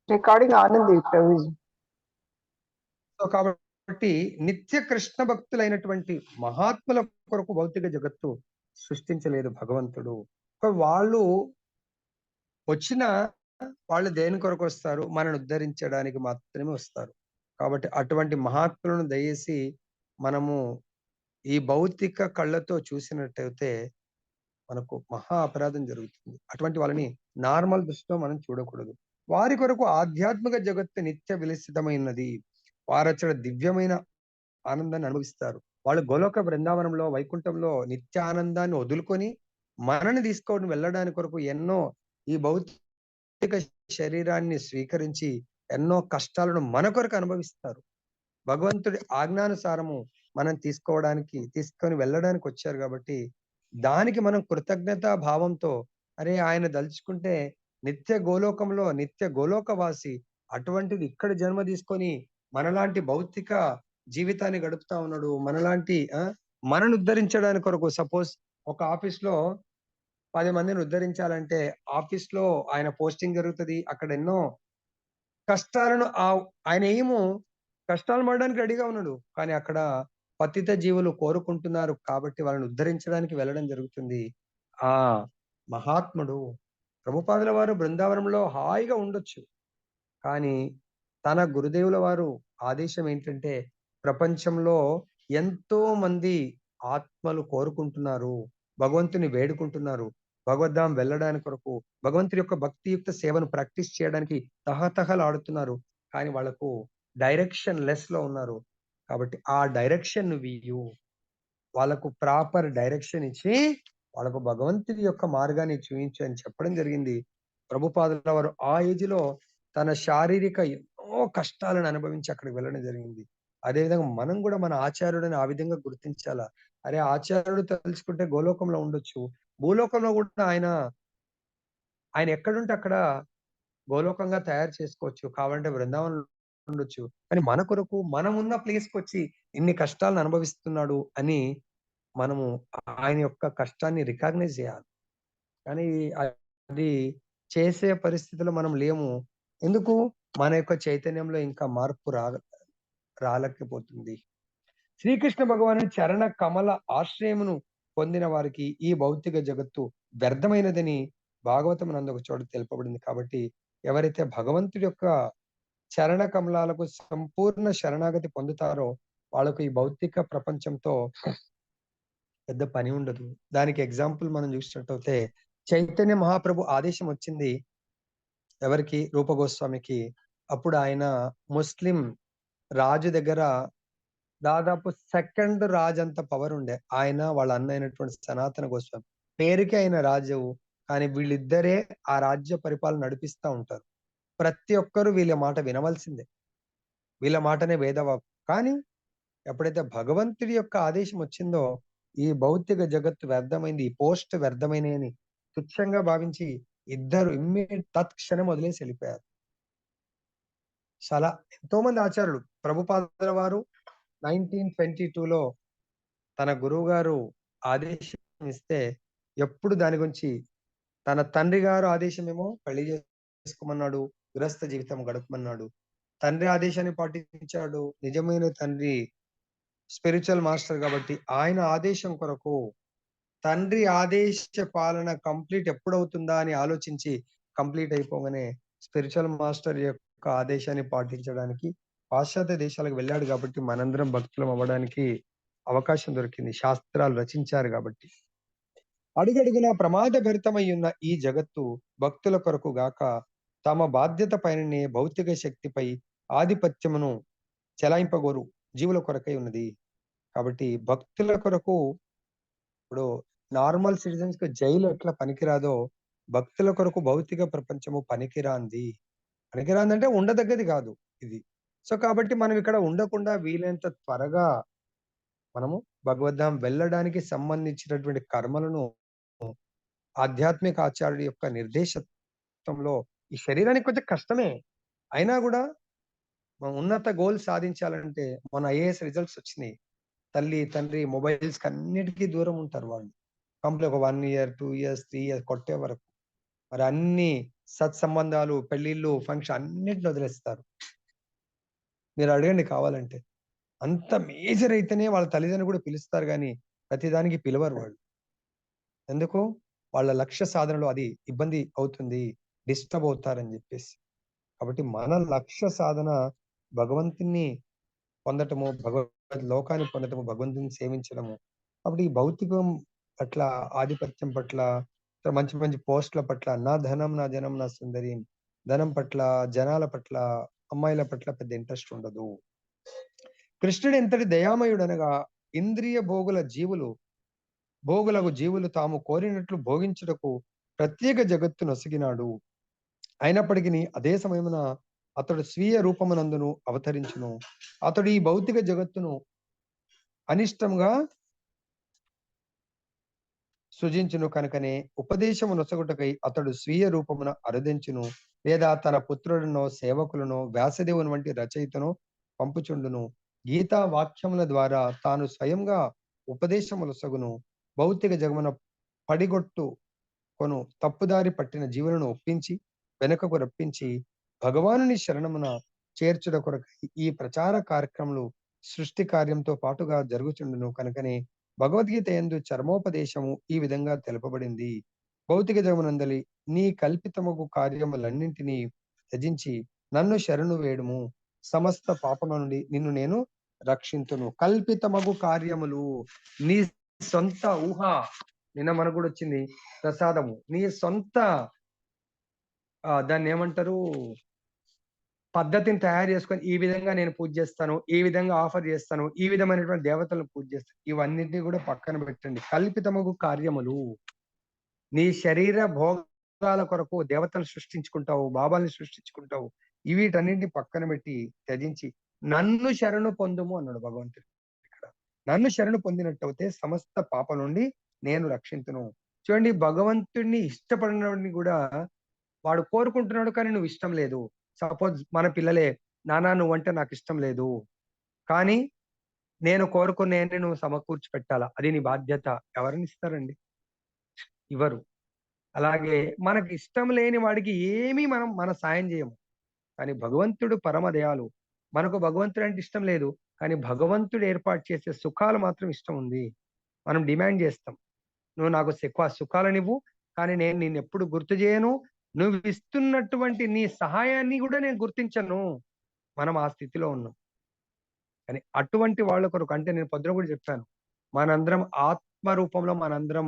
రికార్డింగ్ ఆన్ ఉంది ప్రభుజీ. సో కాబట్టి నిత్య కృష్ణ భక్తులైనటువంటి మహాత్ముల కొరకు భౌతిక జగత్తు సృష్టించలేదు భగవంతుడు. వాళ్ళు వాళ్ళు దేని కొరకు వస్తారు? మనల్ని ఉద్ధరించడానికి మాత్రమే వస్తారు. కాబట్టి అటువంటి మహాత్ములను దయచేసి మనము ఈ భౌతిక కళ్ళతో చూసినట్టయితే మనకు మహా అపరాధం జరుగుతుంది. అటువంటి వాళ్ళని నార్మల్ దృష్టిలో మనం చూడకూడదు. వారి కొరకు ఆధ్యాత్మిక జగత్తు నిత్య విలసితమైనది. వారచ్చడ దివ్యమైన ఆనందాన్ని అనుభవిస్తారు. వాళ్ళు గోలోక బృందావనంలో వైకుంఠంలో నిత్య ఆనందాన్ని వదులుకొని మనని తీసుకొని వెళ్ళడానికి కొరకు ఎన్నో ఈ భౌతిక శరీరాన్ని స్వీకరించి ఎన్నో కష్టాలను మన కొరకు అనుభవిస్తారు. భగవంతుడి ఆజ్ఞానుసారము మనం తీసుకొని వెళ్ళడానికి వచ్చారు. కాబట్టి దానికి మనం కృతజ్ఞతా భావంతో, అరే ఆయన దలుచుకుంటే నిత్య గోలోకంలో నిత్య గోలోకవాసి, అటువంటిది ఇక్కడ జన్మ తీసుకొని మనలాంటి భౌతిక జీవితాన్ని గడుపుతా ఉన్నాడు. మనలాంటి మనను ఉద్ధరించడానికి కొరకు. సపోజ్ ఒక ఆఫీస్ లో 10 మందిని ఉద్ధరించాలంటే ఆఫీస్ లో ఆయన పోస్టింగ్ జరుగుతుంది. అక్కడ ఎన్నో కష్టాలను ఆయన ఏమో కష్టాలు పడడానికి రెడీగా ఉన్నాడు. కానీ అక్కడ పతిత జీవులు కోరుకుంటున్నారు కాబట్టి వాళ్ళని ఉద్ధరించడానికి వెళ్ళడం జరుగుతుంది. ఆ మహాత్ముడు ప్రభుపాదుల వారు బృందావనంలో హాయిగా ఉండొచ్చు. కానీ తన గురుదేవుల వారు ఆదేశం ఏంటంటే ప్రపంచంలో ఎంతో మంది ఆత్మలు కోరుకుంటున్నారు, భగవంతుని వేడుకుంటున్నారు, భగవద్ధాం వెళ్ళడానికి కొరకు, భగవంతుడి యొక్క భక్తియుక్త సేవను ప్రాక్టీస్ చేయడానికి తహతహలాడుతున్నారు. కానీ వాళ్ళకు డైరెక్షన్ లెస్ లో ఉన్నారు. కాబట్టి ఆ డైరెక్షన్ నువ్వు వాళ్ళకు ప్రాపర్ డైరెక్షన్ ఇచ్చి వాళ్ళకు భగవంతుడి యొక్క మార్గాన్ని చూపించు అని చెప్పడం జరిగింది. ప్రభుపాదుల వారు ఆ ఏజ్ లో తన శారీరక ఎన్నో కష్టాలను అనుభవించి అక్కడికి వెళ్ళడం జరిగింది. అదేవిధంగా మనం కూడా మన ఆచార్యుడిని ఆ విధంగా గుర్తించాలా. అరే ఆచార్యుడు తలుచుకుంటే గోలోకంలో ఉండొచ్చు, భూలోకంలో కూడా ఆయన ఎక్కడుంటే అక్కడ గోలోకంగా తయారు చేసుకోవచ్చు, కావాలంటే బృందావనం ఉండొచ్చు. కానీ మన కొరకు మనం ఉన్న ప్లేస్ కి వచ్చి ఇన్ని కష్టాలను అనుభవిస్తున్నాడు అని మనము ఆయన యొక్క కష్టాన్ని రికగ్నైజ్ చేయాలి. కానీ అది చేసే పరిస్థితిలో మనం లేము. ఎందుకు? మన యొక్క చైతన్యంలో ఇంకా మార్పు రాలేకపోతుంది. శ్రీకృష్ణ భగవాను చరణ కమల ఆశ్రయమును పొందిన వారికి ఈ భౌతిక జగత్తు వ్యర్థమైనదని భాగవతం నందు ఒక చోట తెలుపబడింది. కాబట్టి ఎవరైతే భగవంతుడి యొక్క చరణ కమలాలకు సంపూర్ణ శరణాగతి పొందుతారో వాళ్ళకు ఈ భౌతిక ప్రపంచంతో పెద్ద పని ఉండదు. దానికి ఎగ్జాంపుల్ మనం చూసినట్టయితే చైతన్య మహాప్రభు ఆదేశం వచ్చింది ఎవరికి? రూపగోస్వామికి. అప్పుడు ఆయన ముస్లిం రాజు దగ్గర దాదాపు సెకండ్ రాజు అంత పవర్ ఉండే. ఆయన వాళ్ళ అన్న అయినటువంటి సనాతన గోస్వామి పేరుకి ఆయన రాజు, కానీ వీళ్ళిద్దరే ఆ రాజ్య పరిపాలన నడిపిస్తా ఉంటారు. ప్రతి ఒక్కరు వీళ్ళ మాట వినవలసిందే, వీళ్ళ మాటనే వేదవాకు. కానీ ఎప్పుడైతే భగవంతుడి యొక్క ఆదేశం వచ్చిందో ఈ భౌతిక జగత్తు వ్యర్థమైంది, ఈ పోస్ట్ వ్యర్థమైన అని తుచ్చంగా భావించి ఇద్దరు ఇమ్మీడియట్ తత్క్షణం వదిలేసి వెళ్ళిపోయారు. చాలా ఎంతో మంది ఆచార్యులు ప్రభుపాదుల వారు 1922లో తన గురువు గారు ఆదేశం ఇస్తే ఎప్పుడు దాని గురించి తన తండ్రి గారు ఆదేశం ఏమో పెళ్లి చేసుకోమన్నాడు, గృహస్థ జీవితం గడపమన్నాడు. తండ్రి ఆదేశాన్ని పాటించాడు. నిజమైన తండ్రి స్పిరిచువల్ మాస్టర్ కాబట్టి ఆయన ఆదేశం కొరకు తండ్రి ఆదేశ పాలన కంప్లీట్ ఎప్పుడవుతుందా అని ఆలోచించి కంప్లీట్ అయిపోగానే స్పిరిచువల్ మాస్టర్ యొక్క ఆదేశాన్ని పాటించడానికి పాశ్చాత్య దేశాలకు వెళ్ళాడు. కాబట్టి మనందరం భక్తులం అవ్వడానికి అవకాశం దొరికింది. శాస్త్రాలు రచించారు కాబట్టి. అడుగడుగునా ప్రమాదభరితమై ఉన్న ఈ జగత్తు భక్తుల కొరకు గాక తమ బాధ్యత పైననే భౌతిక శక్తిపై ఆధిపత్యమును చెలాయింపగోరు జీవుల కొరకై ఉన్నది. కాబట్టి భక్తుల కొరకు ఇప్పుడు నార్మల్ సిటిజన్స్ కి జైలు ఎట్లా పనికిరాదో భక్తుల కొరకు భౌతిక ప్రపంచము పనికిరాందంటే ఉండదగ్గది కాదు ఇది. సో కాబట్టి మనం ఇక్కడ ఉండకుండా వీలైనంత త్వరగా మనము భగవద్ధాం వెళ్ళడానికి సంబంధించినటువంటి కర్మలను ఆధ్యాత్మిక ఆచార్యుడి యొక్క నిర్దేశంలో ఈ శరీరానికి కొంచెం కష్టమే అయినా కూడా ఉన్నత గోల్ సాధించాలంటే మన ఐఏఎస్ రిజల్ట్స్ వచ్చినాయి. తల్లి తండ్రి మొబైల్స్ అన్నిటికీ దూరం ఉంటారు వాళ్ళు. కంప్లీట్ ఒక 1 year 2 years 3 years కొట్టే వరకు మరి అన్ని సత్సంబంధాలు, పెళ్లిళ్ళు, ఫంక్షన్ అన్నిటిని వదిలేస్తారు. మీరు అడగండి కావాలంటే. అంత మేజర్ అయితేనే వాళ్ళ తల్లిదండ్రులు కూడా పిలుస్తారు, కానీ ప్రతిదానికి పిలవరు వాళ్ళు. ఎందుకు? వాళ్ళ లక్ష్య సాధనలో అది ఇబ్బంది అవుతుంది, డిస్టర్బ్ అవుతారని చెప్పేసి. కాబట్టి మన లక్ష్య సాధన భగవంతుని పొందటము, లోకాన్ని పొందటము, భగవంతుని సేవించడము. కాబట్టి ఈ భౌతికం పట్ల, ఆధిపత్యం పట్ల, మంచి మంచి పోస్టుల పట్ల, నా ధనం నా జనం నా సుందరి, ధనం పట్ల, జనాల పట్ల, అమ్మాయిల పట్ల పెద్ద ఇంట్రెస్ట్ ఉండదు. కృష్ణుడు ఎంతటి దయామయుడు అనగా ఇంద్రియ భోగులకు జీవులు తాము కోరినట్లు భోగించుటకు ప్రత్యేక జగత్తు నొసగినాడు. అయినప్పటికీ అదే సమయమున అతడు స్వీయ రూపమునందును అవతరించును. అతడు ఈ భౌతిక జగత్తును అనిష్టంగా సృజించును కనుకనే ఉపదేశము నొసగుటకై అతడు స్వీయ రూపమున అరుదించును, లేదా తన పుత్రుడునో సేవకులను వ్యాసదేవుని వంటి రచయితను పంపుచుండును. గీతా వాక్యముల ద్వారా తాను స్వయంగా ఉపదేశములొసగును. భౌతిక జగమున పడిగొట్టు కొను తప్పుదారి పట్టిన జీవులను ఒప్పించి వెనుకకు రప్పించి భగవానుని శరణమున చేర్చుట కొరకు ఈ ప్రచార కార్యక్రమాలు సృష్టి కార్యంతో పాటుగా జరుగుచుండును కనుకనే భగవద్గీత యందు చర్మోపదేశము ఈ విధంగా తెలుపబడింది. భౌతిక జగమునందలి నీ కల్పితమగు కార్యములన్నింటినీ త్యజించి నన్ను శరణు వేడుము, సమస్త పాపముల నుండి నిన్ను నేను రక్షింతును. కల్పితమగు కార్యములు, నీ సొంత ఊహ, నిన్న మనకు కూడా వచ్చింది ప్రసాదము, నీ సొంత దాన్ని ఏమంటారు పద్ధతిని తయారు చేసుకొని ఈ విధంగా నేను పూజ చేస్తాను, ఈ విధంగా ఆఫర్ చేస్తాను, ఈ విధమైనటువంటి దేవతలను పూజ చేస్తాను, ఇవన్నింటినీ కూడా పక్కన పెట్టండి. కల్పితమగు కార్యములు, నీ శరీర భోగాల కొరకు దేవతలు సృష్టించుకుంటావు, బాబాల్ని సృష్టించుకుంటావు, వీటన్నింటిని పక్కన పెట్టి త్యజించి నన్ను శరణు పొందుము అన్నాడు భగవంతుడు. ఇక్కడ నన్ను శరణు పొందినట్టయితే సమస్త పాప నుండి నేను రక్షించును. చూడండి, భగవంతుడిని ఇష్టపడినవాడిని కూడా వాడు కోరుకుంటున్నాడు, కానీ నువ్వు ఇష్టం లేదు. సపోజ్ మన పిల్లలే, నానా నువ్వంటే నాకు ఇష్టం లేదు, కానీ నేను కోరుకునేది నువ్వు సమకూర్చి పెట్టాలా, అది నీ బాధ్యత. ఎవరిని ఇస్తారండి? ఇవ్వరు. అలాగే మనకి ఇష్టం లేని వాడికి ఏమీ మనం మన సాయం చేయము. కానీ భగవంతుడు పరమ దయాలు. మనకు భగవంతుడు అంటే ఇష్టం లేదు, కానీ భగవంతుడు ఏర్పాటు చేసే సుఖాలు మాత్రం ఇష్టం ఉంది. మనం డిమాండ్ చేస్తాం, నువ్వు నాకు సుఖాలనివ్వు, కానీ నేను నిన్ను ఎప్పుడు గుర్తు చేయను, నువ్వు ఇస్తున్నటువంటి నీ సహాయాన్ని కూడా నేను గుర్తించను. మనం ఆ స్థితిలో ఉన్నాం. కానీ అటువంటి వాళ్ళ కొరకు, అంటే నేను పొద్దున కూడా చెప్పాను, మనందరం ఆత్మ రూపంలో మనందరం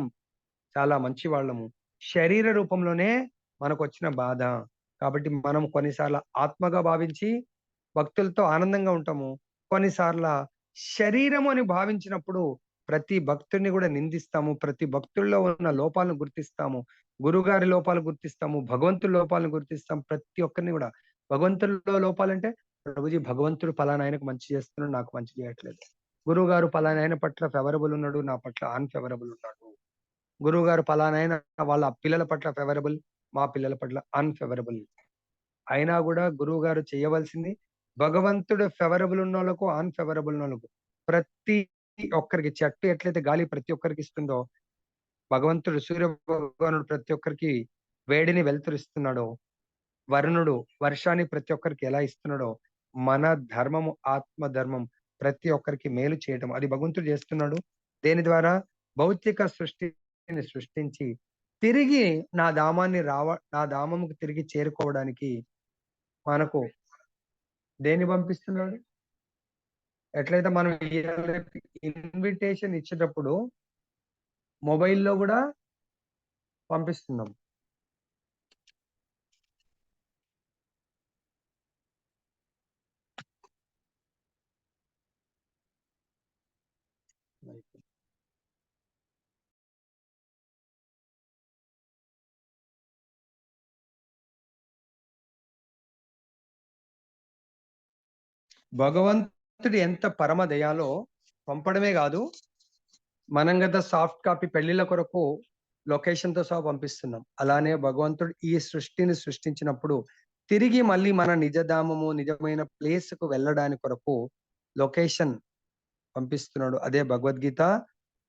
చాలా మంచి వాళ్ళము, శరీర రూపంలోనే మనకు వచ్చిన బాధ. కాబట్టి మనం కొన్నిసార్లు ఆత్మగా భావించి భక్తులతో ఆనందంగా ఉంటాము, కొన్నిసార్లు శరీరము అని భావించినప్పుడు ప్రతి భక్తుడిని కూడా నిందిస్తాము, ప్రతి భక్తుల్లో ఉన్న లోపాలను గుర్తిస్తాము, గురుగారి లోపాలు గుర్తిస్తాము, భగవంతుడి లోపాలను గుర్తిస్తాం. ప్రతి ఒక్కరిని కూడా భగవంతుల్లో లోపాలంటే, ప్రభుజీ భగవంతుడు పలానా ఆయనకు మంచి చేస్తున్నాడు, నాకు మంచి చేయట్లేదు. గురువు గారు పలానా ఆయన పట్ల ఫేవరబుల్ ఉన్నాడు, నా పట్ల అన్ఫేవరబుల్ ఉన్నాడు. గురువు గారు పలానా ఆయన వాళ్ళ పిల్లల పట్ల ఫేవరబుల్, మా పిల్లల పట్ల అన్ఫేవరబుల్. అయినా కూడా గురువు గారు చేయవలసింది భగవంతుడు ఫేవరబుల్ ఉన్న వాళ్ళకు, అన్ఫేవరబుల్ ఉన్న వాళ్ళకు, ప్రతి ఒక్కరికి చెట్టు ఎట్లయితే గాలి ప్రతి ఒక్కరికి ఇస్తుందో, భగవంతుడు సూర్య భగవానుడు ప్రతి ఒక్కరికి వేడిని వెలుతురిస్తున్నాడో, వరుణుడు వర్షాన్ని ప్రతి ఒక్కరికి ఎలా ఇస్తున్నాడో, మన ధర్మము ఆత్మ ధర్మం ప్రతి ఒక్కరికి మేలు చేయటం, అది భగవంతుడు చేస్తున్నాడు. దేని ద్వారా? భౌతిక సృష్టిని సృష్టించి తిరిగి నా ధామముకు తిరిగి చేరుకోవడానికి మనకు దేన్ని పంపిస్తున్నాడు? ఎట్లయితే మనం ఇన్విటేషన్ ఇచ్చేటప్పుడు మొబైల్లో కూడా పంపిస్తున్నాం. భగవంతుడు ఎంత పరమ దయాలో పంపడమే కాదు, మనం కదా సాఫ్ట్ కాపీ పెళ్లిళ్ళ కొరకు లొకేషన్ తో సహా పంపిస్తున్నాం. అలానే భగవంతుడు ఈ సృష్టిని సృష్టించినప్పుడు తిరిగి మళ్ళీ మన నిజధామము, నిజమైన ప్లేస్ కు వెళ్ళడానికి కొరకు లొకేషన్ పంపిస్తున్నాడు. అదే భగవద్గీత.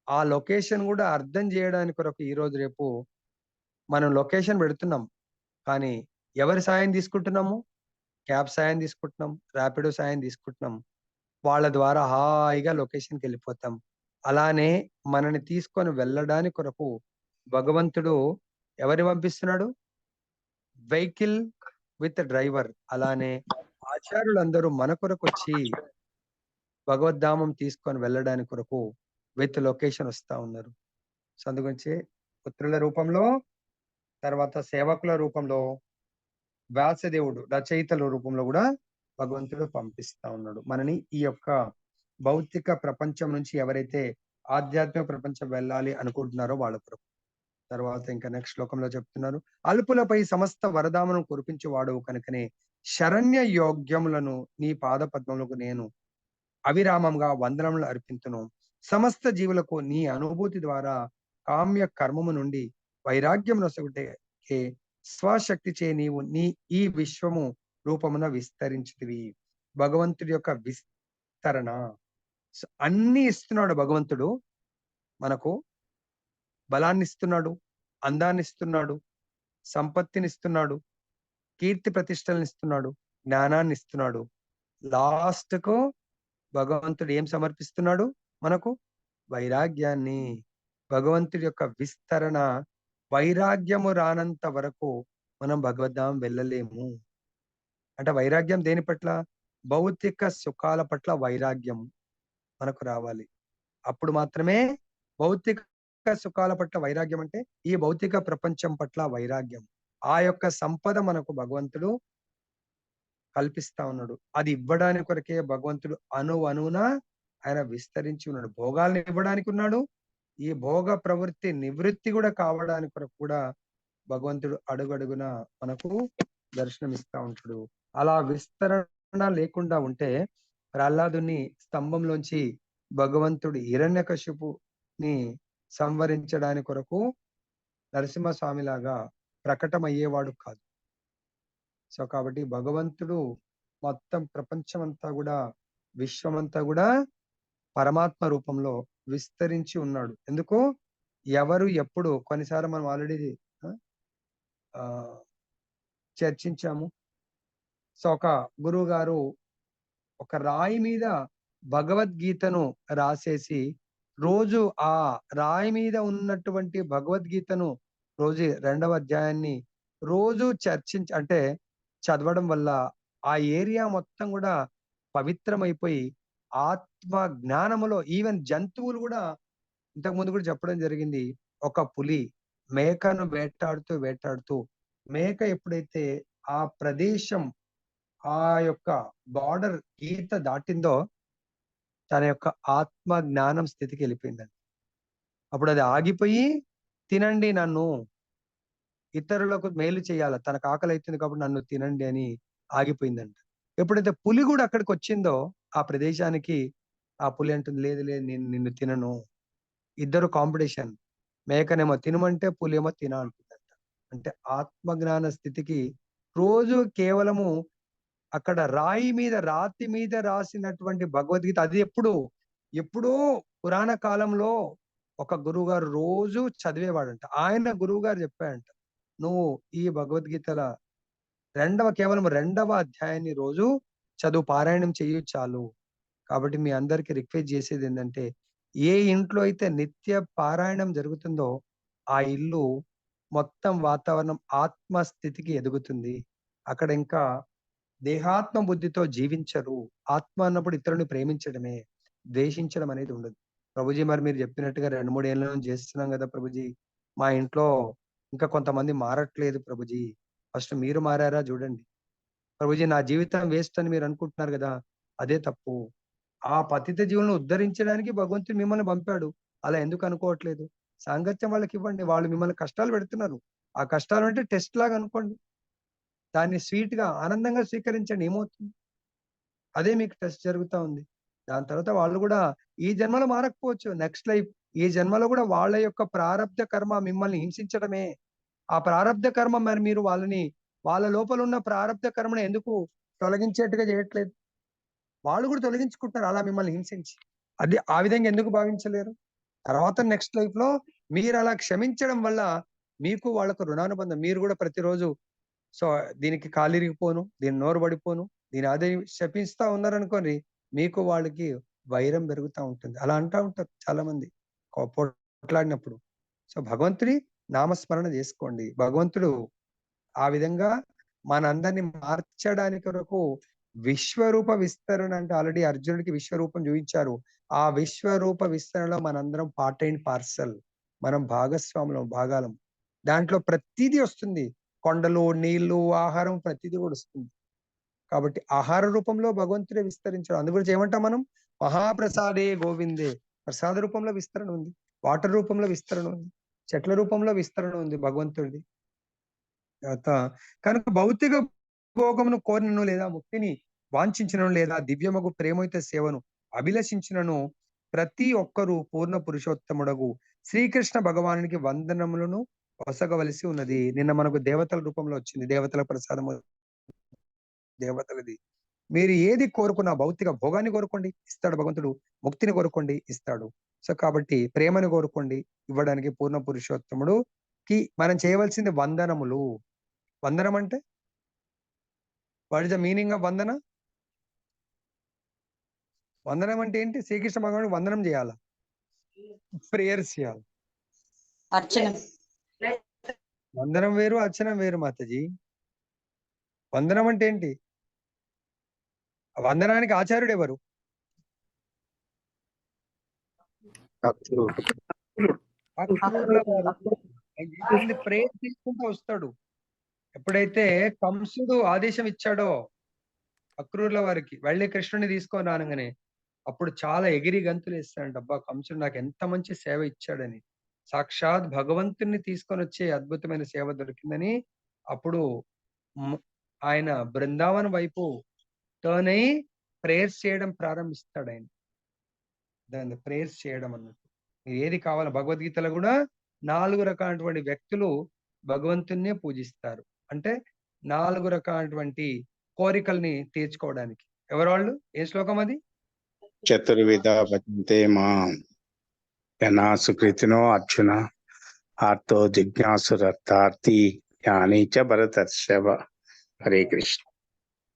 ఆ లొకేషన్ కూడా అర్థం చేయడానికి కొరకు ఈ రోజు రేపు మనం లొకేషన్ పెడుతున్నాం, కానీ ఎవరి సాయం తీసుకుంటున్నాము? క్యాబ్ సాయం తీసుకుంటున్నాం, ర్యాపిడో సాయం తీసుకుంటున్నాం, వాళ్ళ ద్వారా హాయిగా లొకేషన్కి వెళ్ళిపోతాం. అలానే మనని తీసుకొని వెళ్ళడానికి కొరకు భగవంతుడు ఎవరిని పంపిస్తున్నాడు? Vehicle with driver. అలానే ఆచార్యులందరూ మన కొరకు వచ్చి భగవద్ధామం తీసుకొని వెళ్ళడానికి కొరకు విత్ లొకేషన్ వస్తా ఉన్నారు. సో అందుగురించి పుత్రుల రూపంలో, తర్వాత సేవకుల రూపంలో, వ్యాసదేవుడు రచయితల రూపంలో కూడా భగవంతుడు పంపిస్తా ఉన్నాడు మనని. ఈ యొక్క భౌతిక ప్రపంచం నుంచి ఎవరైతే ఆధ్యాత్మిక ప్రపంచం వెళ్ళాలి అనుకుంటున్నారో వాళ్ళ కొరకు. తర్వాత ఇంకా నెక్స్ట్ శ్లోకంలో చెప్తున్నారు, అల్పులపై సమస్త వరదామను కురిపించువాడు కనుకనే శరణ్య యోగ్యములను నీ పాద పద్మములకు నేను అవిరామంగా వందనములు అర్పించును. సమస్త జీవులకు నీ అనుభూతి ద్వారా కామ్య కర్మము నుండి వైరాగ్యం నొసగుటే స్వశక్తి చే నీవు ఈ విశ్వము రూపమున విస్తరించితివి. భగవంతుడి యొక్క విస్తరణ అన్ని ఇస్తున్నాడు. భగవంతుడు మనకు బలాన్ని ఇస్తున్నాడు, అందాన్ని ఇస్తున్నాడు, సంపత్తిని ఇస్తున్నాడు, కీర్తి ప్రతిష్టలను ఇస్తున్నాడు, జ్ఞానాన్ని ఇస్తున్నాడు. లాస్ట్ కు భగవంతుడు ఏం సమర్పిస్తున్నాడు మనకు? వైరాగ్యాన్ని. భగవంతుడి యొక్క విస్తరణ, వైరాగ్యము రానంత వరకు మనం భగవద్ధాం వెళ్ళలేము. అంటే వైరాగ్యం దేని పట్ల? భౌతిక సుఖాల పట్ల వైరాగ్యం మనకు రావాలి. అప్పుడు మాత్రమే భౌతిక సుఖాల పట్ల వైరాగ్యం అంటే ఈ భౌతిక ప్రపంచం పట్ల వైరాగ్యం. ఆ యొక్క సంపద మనకు భగవంతుడు కల్పిస్తా ఉన్నాడు. అది ఇవ్వడానికి కొరకే భగవంతుడు అణువున ఆయన విస్తరించి ఉన్నాడు. భోగాల్ని ఇవ్వడానికి ఉన్నాడు. ఈ భోగ ప్రవృత్తి నివృత్తి కూడా కావడానికి కొరకు కూడా భగవంతుడు అడుగడుగున మనకు దర్శనమిస్తా ఉంటాడు. అలా విస్తరణ లేకుండా ఉంటే ప్రహ్లాదుని స్తంభంలోంచి భగవంతుడు హిరణ్యకశిపుని సంవరించడానికి కొరకు నరసింహస్వామి లాగా ప్రకటమయ్యేవాడు కాదు. సో కాబట్టి భగవంతుడు మొత్తం ప్రపంచం అంతా కూడా, విశ్వమంతా కూడా పరమాత్మ రూపంలో విస్తరించి ఉన్నాడు. ఎందుకు? ఎవరు ఎప్పుడు కొన్నిసార్లు మనం ఆల్రెడీ చర్చించాము. సో ఒక గురువు గారు ఒక రాయి మీద భగవద్గీతను రాసేసి రోజు ఆ రాయి మీద ఉన్నటువంటి భగవద్గీతను రోజు 2వ అధ్యాయాన్ని రోజు అంటే చదవడం వల్ల ఆ ఏరియా మొత్తం కూడా పవిత్రమైపోయి ఆత్మ జ్ఞానములో ఈవెన్ జంతువులు కూడా, ఇంతకు ముందు కూడా చెప్పడం జరిగింది, ఒక పులి మేకను వేటాడుతూ మేక ఎప్పుడైతే ఆ ప్రదేశం, ఆ యొక్క బార్డర్ గీత దాటిందో తన యొక్క ఆత్మ జ్ఞానం స్థితికి వెళ్ళిపోయిందండి. అప్పుడు అది ఆగిపోయి తినండి నన్ను, ఇతరులకు మేలు చేయాల, తనకు ఆకలి అవుతుంది కాబట్టి నన్ను తినండి అని ఆగిపోయిందంట. ఎప్పుడైతే పులి కూడా అక్కడికి వచ్చిందో ఆ ప్రదేశానికి, ఆ పులి అంటుంది లేదు లేదు నేను నిన్ను తినను. ఇద్దరు కాంపిటీషన్. మేకనేమో తినమంటే పులి ఏమో తిన అంటుందంట. అంటే ఆత్మజ్ఞాన స్థితికి రోజు కేవలము అక్కడ రాతి మీద రాసినటువంటి భగవద్గీత, అది ఎప్పుడో పురాణ కాలంలో ఒక గురువు గారు రోజు చదివేవాడంట. ఆయన గురువు గారు చెప్పాడంట, నువ్వు ఈ భగవద్గీతల కేవలం 2వ అధ్యాయాన్ని రోజు చదువు, పారాయణం చెయ్యి చాలు. కాబట్టి మీ అందరికి రిక్వెస్ట్ చేసేది ఏంటంటే, ఏ ఇంట్లో అయితే నిత్య పారాయణం జరుగుతుందో ఆ ఇల్లు మొత్తం వాతావరణం ఆత్మస్థితికి ఎదుగుతుంది. అక్కడ ఇంకా దేహాత్మ బుద్ధితో జీవించరు. ఆత్మ అన్నప్పుడు ఇతరుని ప్రేమించడమే, ద్వేషించడం అనేది ఉండదు. ప్రభుజీ మరి మీరు చెప్పినట్టుగా 2-3 ఏళ్ళ నుంచి చేస్తున్నాం కదా ప్రభుజీ, మా ఇంట్లో ఇంకా కొంతమంది మారట్లేదు ప్రభుజీ, ఫస్ట్ మీరు మారారా చూడండి. ప్రభుజీ నా జీవితం వేస్ట్ అని మీరు అనుకుంటున్నారు కదా, అదే తప్పు. ఆ పతిత జీవులను ఉద్ధరించడానికి భగవంతుడు మిమ్మల్ని పంపాడు. అలా ఎందుకు అనుకోవట్లేదు? సాంగత్యం వాళ్ళకి ఇవ్వండి. వాళ్ళు మిమ్మల్ని కష్టాలు పెడుతున్నారు. ఆ కష్టాలు అంటే టెస్ట్ లాగా అనుకోండి. దాన్ని స్వీట్ గా ఆనందంగా స్వీకరించండి. ఏమవుతుంది? అదే మీకు టెస్ట్ జరుగుతా ఉంది. దాని తర్వాత వాళ్ళు కూడా ఈ జన్మలో మారకపోవచ్చు, నెక్స్ట్ లైఫ్ ఈ జన్మలో కూడా వాళ్ళ యొక్క ప్రారబ్ధ కర్మ మిమ్మల్ని హింసించడమే. ఆ ప్రారబ్ధ కర్మ మరి మీరు వాళ్ళ లోపల ఉన్న ప్రారబ్ధ కర్మను ఎందుకు తొలగించేట్టుగా చేయట్లేదు? వాళ్ళు కూడా తొలగించుకుంటారు అలా మిమ్మల్ని హింసించి. అది ఆ విధంగా ఎందుకు భావించలేరు? తర్వాత నెక్స్ట్ లైఫ్ లో మీరు అలా క్షమించడం వల్ల మీకు వాళ్ళకు రుణానుబంధం. మీరు కూడా ప్రతిరోజు సో దీనికి కాలిరిగిపోను, దీని నోరు పడిపోను, దీని అదే శపిస్తా ఉన్నారనుకోని మీకు వాళ్ళకి వైరం పెరుగుతూ ఉంటుంది. అలా అంటూ ఉంటారు చాలా మంది పోట్లాడినప్పుడు. సో భగవంతుడి నామస్మరణ చేసుకోండి. భగవంతుడు ఆ విధంగా మనందరినీ మార్చడానికి కొరకు విశ్వరూప విస్తరణ, అంటే ఆల్రెడీ అర్జునుడికి విశ్వరూపం చూపించారు. ఆ విశ్వరూప విస్తరణలో మనందరం పార్ట్ అండ్ పార్సల్, మనం భాగాలం. దాంట్లో ప్రతిదీ వస్తుంది. కొండలు, నీళ్లు, ఆహారం ప్రతిదీ కూడా వస్తుంది. కాబట్టి ఆహార రూపంలో భగవంతుడే విస్తరించాడు. అందు గురించి ఏమంటాం మనం? మహాప్రసాదే గోవిందే. ప్రసాద రూపంలో విస్తరణ ఉంది, వాటర్ రూపంలో విస్తరణ ఉంది, చెట్ల రూపంలో విస్తరణ ఉంది భగవంతుడిది. కనుక భౌతిక భోగమును కోరినను లేదా ముక్తిని వాంఛించినను లేదా దివ్యమగు ప్రేమయుత సేవను అభిలషించినను ప్రతి ఒక్కరూ పూర్ణ పురుషోత్తముడగు శ్రీకృష్ణ భగవానునికి వందనములను వసగవలసి ఉన్నది. నిన్న మనకు దేవతల రూపంలో వచ్చింది. దేవతల ప్రసాదము దేవతలది. మీరు ఏది కోరుకున్నా, భౌతిక భోగాన్ని కోరుకోండి ఇస్తాడు భగవంతుడు, ముక్తిని కోరుకోండి ఇస్తాడు. సో కాబట్టి ప్రేమను కోరుకోండి, ఇవ్వడానికి పూర్ణ పురుషోత్తముడు మనం చేయవలసింది వందనములు. వందనం అంటే what is the meaning of vandana? వందనం అంటే ఏంటి? శ్రీకృష్ణ భగవానుడికి వందనం చేయాలా? ప్రేయర్స్ చేయాలి. అర్చన. వందనం వేరు, అర్చన వేరు మాతాజీ. వందనం అంటే ఏంటి? వందనానికి ఆచార్యుడు ఎవరు? అక్రూరుల వారు. ప్రేయర్ తీసుకుంటూ వస్తాడు. ఎప్పుడైతే కంసుడు ఆదేశం ఇచ్చాడో అక్రూరుల వారికి వెళ్ళి కృష్ణుని తీసుకొని రానగానే అప్పుడు చాలా ఎగిరి గంతులు వేస్తాడంట. అబ్బా, కంసుడు నాకు ఎంత మంచి సేవ ఇచ్చాడని, సాక్షాత్ భగవంతుని తీసుకొని వచ్చే అద్భుతమైన సేవ దొరికిందని అప్పుడు ఆయన బృందావనం వైపు టర్న్ అయి ప్రేయర్స్ చేయడం ప్రారంభిస్తాడు. ఆయన దాన్ని ప్రేయర్స్ చేయడం అన్నట్టు. ఏది కావాలో భగవద్గీతలో కూడా 4 రకాలైనటువంటి వ్యక్తులు భగవంతున్నే పూజిస్తారు. అంటే 4 రకాలైనటువంటి కోరికల్ని తీర్చుకోవడానికి. ఎవరు వాళ్ళు? ఏ శ్లోకం అది? చతుర్విధ భజంతే మాం యనా సుకృతినో అర్జున ఆర్తో జిజ్ఞాసురర్థార్థి జ్ఞాని చ భరతర్షభ. హరే కృష్ణ.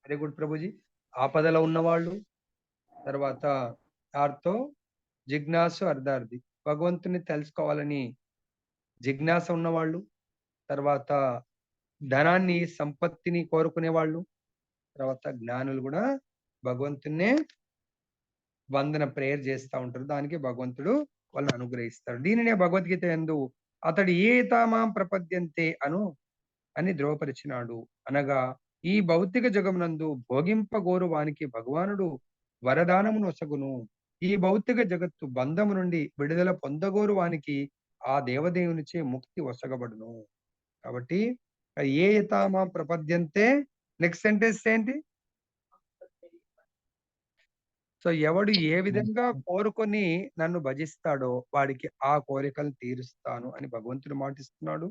Very good Prabhuji. ఆపదలో ఉన్నవాళ్ళు, తర్వాత ఆర్తో జిజ్ఞాసు అర్థార్థి, భగవంతుని తెలుసుకోవాలని జిజ్ఞాస ఉన్నవాళ్ళు, తర్వాత ధనాన్ని సంపత్తిని కోరుకునే వాళ్ళు, తర్వాత జ్ఞానులు కూడా భగవంతున్నే వందన ప్రేయర్ చేస్తూ ఉంటారు. దానికి భగవంతుడు వాళ్ళని అనుగ్రహిస్తాడు. దీనినే భగవద్గీత యందు అతడు ఏ తామాం ప్రపద్యంతే అని ధ్రువపరిచినాడు. అనగా ఈ భౌతిక జగమునందు భోగింపగోరు వానికి భగవానుడు వరదానమును ఒసగును. ఈ భౌతిక జగత్తు బంధము నుండి విడుదల పొందగోరు వానికి ఆ దేవదేవునిచే ముక్తి ఒసగబడును. కాబట్టి ఏ తామాం ప్రపద్యంతే నెక్స్ట్ సెంటెన్స్ ఏంటి? సో ఎవడు ఏ విధంగా కోరుకొని నన్ను భజిస్తాడో వాడికి ఆ కోరికలు తీరుస్తాను అని భగవంతుడు మాటిస్తున్నాడు.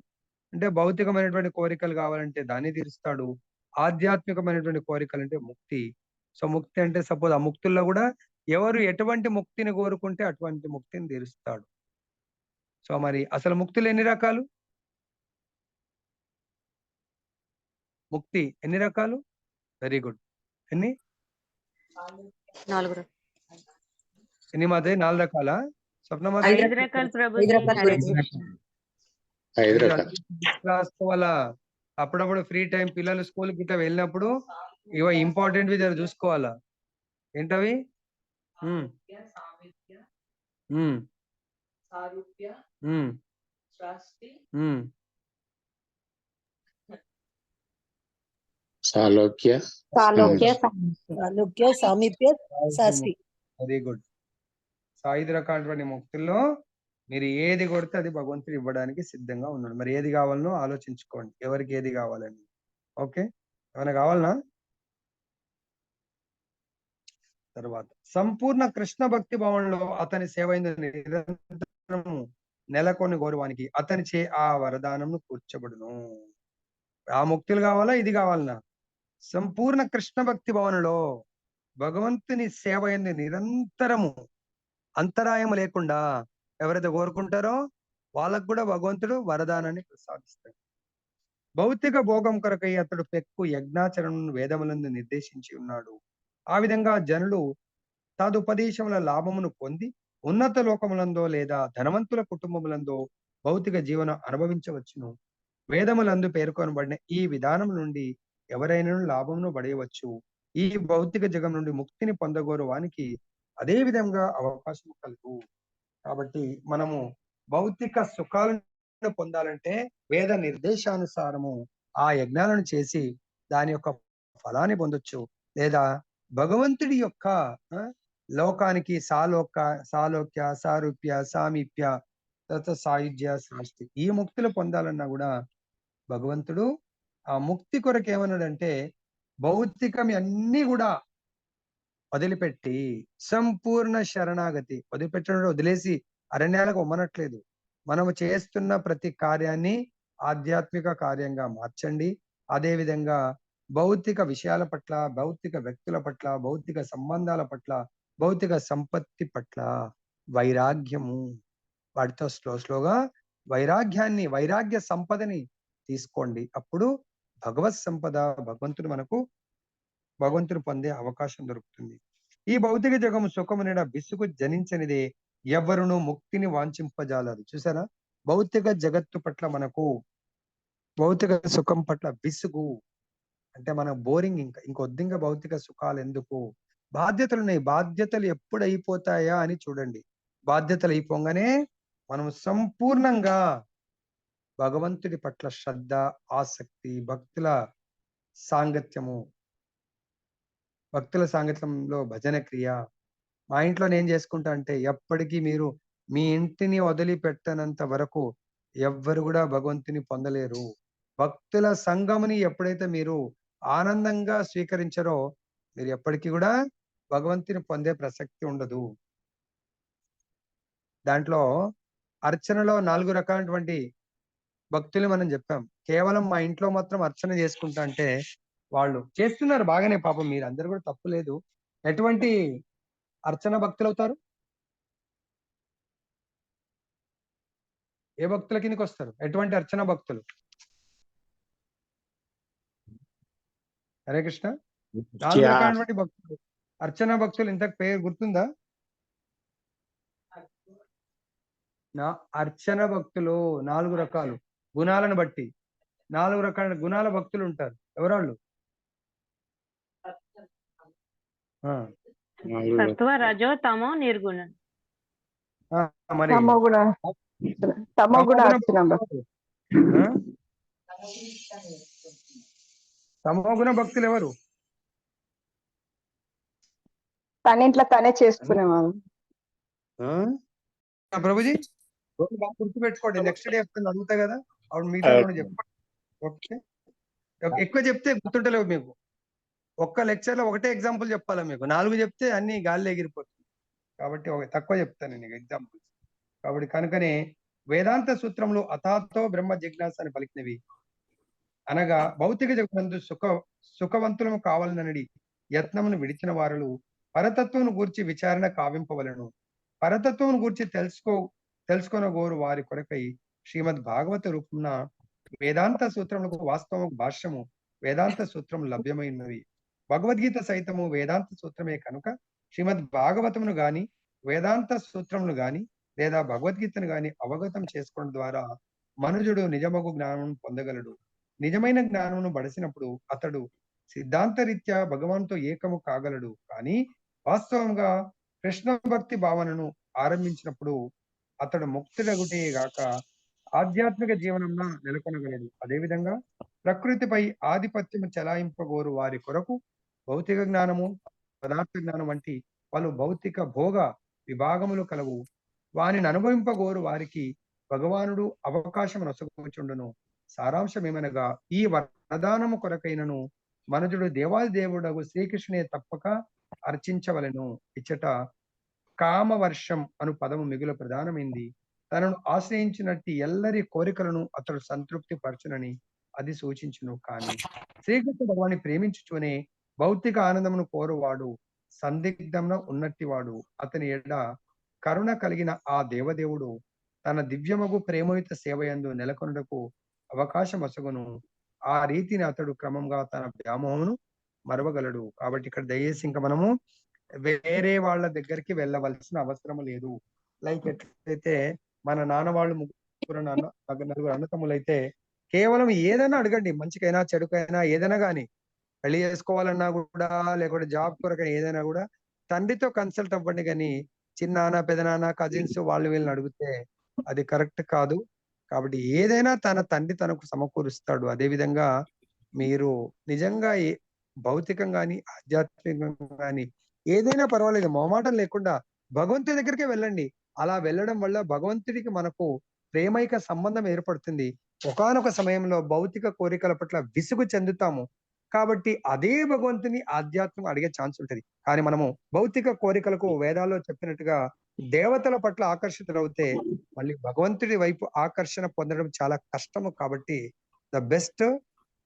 అంటే భౌతికమైనటువంటి కోరికలు కావాలంటే దాన్ని తీరుస్తాడు. ఆధ్యాత్మికమైనటువంటి కోరికలు అంటే ముక్తి. సో ముక్తి అంటే సపోజ్ ఆ ముక్తుల్లో కూడా ఎవరు ఎటువంటి ముక్తిని కోరుకుంటే అటువంటి ముక్తిని తీరుస్తాడు. సో మరి అసలు ముక్తులు ఎన్ని రకాలు? ముక్తి ఎన్ని రకాలు? Very good. ఎన్ని? 4 ఎన్ని మాదే? 4 రకాలా? స్వప్నమాత? 5 రకాలు ప్రభుజీ. 5 రకాలు. రాసుకోవాల. అప్పుడప్పుడు ఫ్రీ టైం పిల్లలు స్కూల్ గిట్ట వెళ్ళినప్పుడు ఇవ ఇంపార్టెంట్ జర చూసుకోవాలా. ఏంటవి? సాలోక్య, సామీప్య, శాస్త్రి. Very good. 5 రకాలైనటువంటి ముక్తుల్లో మీరు ఏది కొడితే అది భగవంతుడు ఇవ్వడానికి సిద్ధంగా ఉన్నాడు. మరి ఏది కావాలనో ఆలోచించుకోండి, ఎవరికి ఏది కావాలని. ఓకే, ఏమైనా కావాలనా? తర్వాత సంపూర్ణ కృష్ణ భక్తి భావనలో అతని సేవ నిరంతరము నెలకొని గౌరవానికి అతని చే ఆ వరదానము కూర్చబడును. ఆ ముక్తులు కావాలా, ఇది కావాలనా? సంపూర్ణ కృష్ణ భక్తి భావనలో భగవంతుని సేవ నిరంతరము అంతరాయం లేకుండా ఎవరైతే కోరుకుంటారో వాళ్ళకు కూడా భగవంతుడు వరదానాన్ని ప్రసాదిస్తాడు. భౌతిక భోగం కొరకై అతడు పెక్కు యజ్ఞాచరణను వేదములందు నిర్దేశించి ఉన్నాడు. ఆ విధంగా జనులు తదుపదేశముల లాభమును పొంది ఉన్నత లోకములందో లేదా ధనవంతుల కుటుంబములందో భౌతిక జీవనం అనుభవించవచ్చును. వేదములందు పేర్కొనబడిన ఈ విధానం నుండి ఎవరైనా లాభమును పడేయవచ్చు. ఈ భౌతిక జగం నుండి ముక్తిని పొందగోరు వానికి అదే విధంగా అవకాశం కలుగు. కాబట్టి మనము భౌతిక సుఖాలను పొందాలంటే వేద నిర్దేశానుసారము ఆ యజ్ఞాలను చేసి దాని యొక్క ఫలాన్ని పొందొచ్చు. లేదా భగవంతుడి యొక్క లోకానికి సాలోక్య, సారూప్య, సామీప్య, తర్వాత సాయుధ్య, సృష్టి ఈ ముక్తులు పొందాలన్నా కూడా భగవంతుడు ఆ ముక్తి కొరకు ఏమన్నాడంటే భౌతికం అన్ని కూడా వదిలిపెట్టి సంపూర్ణ శరణాగతి వదిలిపెట్టడం, వదిలేసి అరణ్యాలకు ఉమ్మనట్లేదు. మనము చేస్తున్న ప్రతి కార్యాన్ని ఆధ్యాత్మిక కార్యంగా మార్చండి. అదే విధంగా భౌతిక విషయాల పట్ల, భౌతిక వ్యక్తుల పట్ల, భౌతిక సంబంధాల పట్ల, భౌతిక సంపత్తి పట్ల వైరాగ్యము వాటితో స్లోగా వైరాగ్య సంపదని తీసుకోండి. అప్పుడు భగవత్ సంపద, భగవంతుడు పొందే అవకాశం దొరుకుతుంది. ఈ భౌతిక జగము సుఖమునిడ విసుగు జనించనిదే, ఎవరును ముక్తిని వాంఛింపజాలరు. చూసారా, భౌతిక జగత్తు పట్ల మనకు, భౌతిక సుఖం పట్ల విసుగు అంటే మన బోరింగ్, ఇంకొద్దిగా భౌతిక సుఖాలు ఎందుకు, బాధ్యతలు ఉన్నాయి, బాధ్యతలు ఎప్పుడు అయిపోతాయా అని చూడండి. బాధ్యతలు అయిపోగానే మనం సంపూర్ణంగా భగవంతుడి పట్ల శ్రద్ధ, ఆసక్తి, భక్తుల సాంగత్యంలో భజన క్రియ. మా ఇంట్లో నేను చేసుకుంటా అంటే, ఎప్పటికీ మీరు మీ ఇంటిని వదిలిపెట్టనంత వరకు ఎవ్వరు కూడా భగవంతుని పొందలేరు. భక్తుల సంఘముని ఎప్పుడైతే మీరు ఆనందంగా స్వీకరించారో, మీరు ఎప్పటికీ కూడా భగవంతుని పొందే ప్రసక్తి ఉండదు. దాంట్లో అర్చనలో 4 రకాలైనటువంటి భక్తులు మనం చెప్పాం. కేవలం మా ఇంట్లో మాత్రం అర్చన చేసుకుంటా అంటే, వాళ్ళు చేస్తున్నారు బాగానే, పాపం మీరు అందరు కూడా తప్పు లేదు. ఎటువంటి అర్చన భక్తులు అవుతారు? ఏ భక్తుల కిందకి వస్తారు? ఎటువంటి అర్చన భక్తులు? హరే కృష్ణ. 4 రకాలైనటువంటి భక్తులు, అర్చన భక్తులు. ఇంతకు పేరు గుర్తుందా? అర్చన భక్తులు 4 రకాలు, గుణాలను బట్టి 4 రకాల గుణాల భక్తులు ఉంటారు. ఎవరాళ్ళు? సత్వ, రజో, తమో, నిర్గుణం. మరి తమోగుణ భక్తులు ఎవరు? తన ఇంట్లో తనే చేసుకునేవాళ్ళు. ప్రభుజీ బాగా గుర్తుపెట్టుకోండి, నెక్స్ట్ డే చెప్తాను, అడుగుతా కదా, అప్పుడు మీతో చెప్పండి. ఓకే, ఎక్కువ చెప్తే గుర్తుంటలేవు మీకు. ఒక్క లెక్చర్ లో ఒకటే ఎగ్జాంపుల్ చెప్పాలా మీకు? 4 చెప్తే అన్ని గాల్లో ఎగిరిపోతుంది. కాబట్టి తక్కువ చెప్తాను నేను ఎగ్జాంపుల్స్. కాబట్టి కనుకనే వేదాంత సూత్రములు అథాతో బ్రహ్మ జిజ్ఞాస అని పలికినవి. అనగా భౌతిక జగమందు సుఖవంతులము కావాలనడి యత్నమును విడిచిన వారులు పరతత్వమును గూర్చి విచారణ కావింపవలను. పరతత్వమును గూర్చి తెలుసుకొనగోరు వారి కొరకై శ్రీమద్ భాగవత రూపమున వేదాంత సూత్రములకు వాస్తవ భాష్యము వేదాంత సూత్రము లభ్యమైనవి. భగవద్గీత సైతము వేదాంత సూత్రమే కనుక శ్రీమద్ భాగవతమును గాని, వేదాంత సూత్రమును గాని, లేదా భగవద్గీతను గాని అవగతం చేసుకోవడం ద్వారా మనుజుడు నిజమగు జ్ఞానమును పొందగలడు. నిజమైన జ్ఞానమును బడిసినప్పుడు అతడు సిద్ధాంతరీత్యా భగవాన్తో ఏకము కాగలడు. కానీ వాస్తవంగా కృష్ణ భక్తి భావనను ఆరంభించినప్పుడు అతడు ముక్తుడగుటే గాక ఆధ్యాత్మిక జీవనంలో నెలకొనగలడు. అదేవిధంగా ప్రకృతిపై ఆధిపత్యము చెలాయింపగోరు వారి కొరకు భౌతిక జ్ఞానము, పదార్థ జ్ఞానం వంటి పలు భౌతిక భోగ విభాగములు కలవు. వానిని అనుభవింపగోరు వారికి భగవానుడు అవకాశం నొసగుచుండును. సారాంశమేమనగా ఈ వరదానము కొరకైనను మనుజుడు దేవాది దేవుడగు శ్రీకృష్ణునే తప్పక అర్చించవలెను. ఇచ్చట కామవర్షం అను పదము మిగులు ప్రధానమైంది. తనను ఆశ్రయించినట్టు ఎల్లరి కోరికలను అతడు సంతృప్తి పరచునని అది సూచించును. కానీ శ్రీకృష్ణ భగవాన్ని ప్రేమించుచునే భౌతిక ఆనందమును కోరువాడు సందిగ్ధంలో ఉన్నట్టివాడు. అతని ఎడ కరుణ కలిగిన ఆ దేవదేవుడు తన దివ్యమగు ప్రేమయుత సేవయందు నెలకొనుటకు అవకాశం వసగును. ఆ రీతిని అతడు క్రమంగా తన వ్యామోహమును మరవగలడు. కాబట్టి ఇక్కడ దయచేసి ఇంకా మనము వేరే వాళ్ళ దగ్గరికి వెళ్ళవలసిన అవసరం లేదు. లైక్ ఎట్లయితే మన నాన్న వాళ్ళు నలుగురు అన్నతమ్ములైతే కేవలం ఏదైనా అడగండి, మంచికైనా చెడుకైనా ఏదైనా కానీ, పెళ్లి చేసుకోవాలన్నా కూడా లేకపోతే జాబ్ కొరకైనా ఏదైనా కూడా తండ్రితో కన్సల్ట్ అవ్వండి. కానీ చిన్నాన్న, పెదనాన్న, కజిన్స్ వాళ్ళు వీళ్ళని అడిగితే అది కరెక్ట్ కాదు. కాబట్టి ఏదైనా తన తండ్రి తనకు సమకూరుస్తాడు. అదేవిధంగా మీరు నిజంగా భౌతికంగా కానీ ఆధ్యాత్మికంగా కానీ ఏదైనా పర్వాలేదు, మొహమాటం లేకుండా భగవంతుడి దగ్గరికే వెళ్ళండి. అలా వెళ్ళడం వల్ల భగవంతుడికి మనకు ప్రేమైక సంబంధం ఏర్పడుతుంది. ఒకానొక సమయంలో భౌతిక కోరికల పట్ల విసుగు చెందుతాము. కాబట్టి అదే భగవంతుని ఆధ్యాత్మికం అడిగే ఛాన్స్ ఉంటుంది. కానీ మనము భౌతిక కోరికలకు వేదాల్లో చెప్పినట్టుగా దేవతల పట్ల ఆకర్షితులవుతే మళ్ళీ భగవంతుడి వైపు ఆకర్షణ పొందడం చాలా కష్టము. కాబట్టి ద బెస్ట్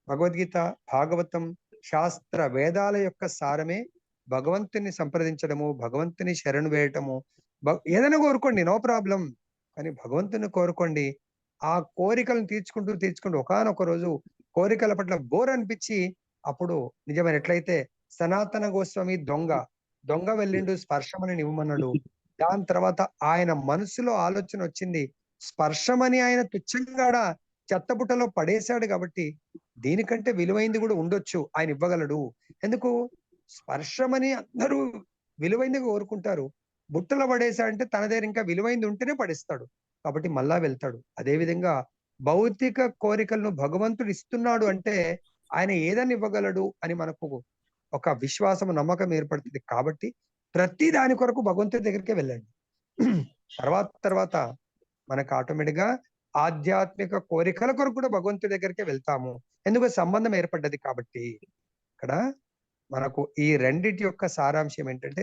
భగవద్గీత, భాగవతం, శాస్త్ర వేదాల యొక్క సారమే భగవంతుని సంప్రదించడము, భగవంతుని శరణు వేయటము. ఏదైనా కోరుకోండి, నో ప్రాబ్లం, కానీ భగవంతుని కోరుకోండి. ఆ కోరికలను తీర్చుకుంటూ ఒకానొక రోజు కోరికల పట్ల బోర్ అనిపించి అప్పుడు నిజమైన ఎట్లయితే సనాతన గోస్వామి దొంగ వెళ్ళిండు స్పర్శమని ఇవ్వమన్నాడు. దాని తర్వాత ఆయన మనసులో ఆలోచన వచ్చింది, స్పర్శమని ఆయన తుచ్చంగా చెత్తబుట్టలో పడేశాడు కాబట్టి దీనికంటే విలువైంది కూడా ఉండొచ్చు, ఆయన ఇవ్వగలడు. ఎందుకు స్పర్శమని అందరూ విలువైంది కోరుకుంటారు, బుట్టలో పడేశాడంటే తన దగ్గర ఇంకా విలువైంది ఉంటేనే పడేస్తాడు, కాబట్టి మళ్ళా వెళ్తాడు. అదే విధంగా భౌతిక కోరికలను భగవంతుడు ఇస్తున్నాడు అంటే ఆయన ఏదని ఇవ్వగలడు అని మనకు ఒక విశ్వాసం నమ్మకం ఏర్పడుతుంది. కాబట్టి ప్రతి దాని కొరకు భగవంతుడి దగ్గరికే వెళ్ళండి. తర్వాత మనకు ఆటోమేటిక్ గా ఆధ్యాత్మిక కోరికల కొరకు కూడా భగవంతుడి దగ్గరికే వెళ్తాము, ఎందుకు సంబంధం ఏర్పడ్డది. కాబట్టి ఇక్కడ మనకు ఈ రెండిటి యొక్క సారాంశం ఏంటంటే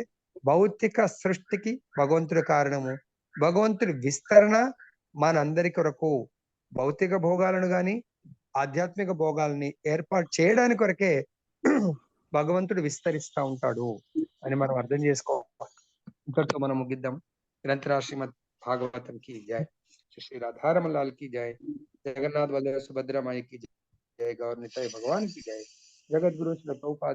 భౌతిక సృష్టికి భగవంతుడి కారణము, భగవంతుడి విస్తరణ మనందరి కొరకు భౌతిక భోగాలను గాని ఆధ్యాత్మిక భోగాలని ఏర్పాటు చేయడానికి కొరకే భగవంతుడు విస్తరిస్తా ఉంటాడు అని మనం అర్థం చేసుకోవాలి. ఇంతటితో మనం ముగిద్దాం. గ్రంథరా శ్రీమద్ భాగవతం की जय, श्री राधारमण लाल की जय, जगन्नाथ बलदेव सुभद्रा माई की जय, गौर निताई भगवान की जय, जगत गुरु श्री प्रभुपाद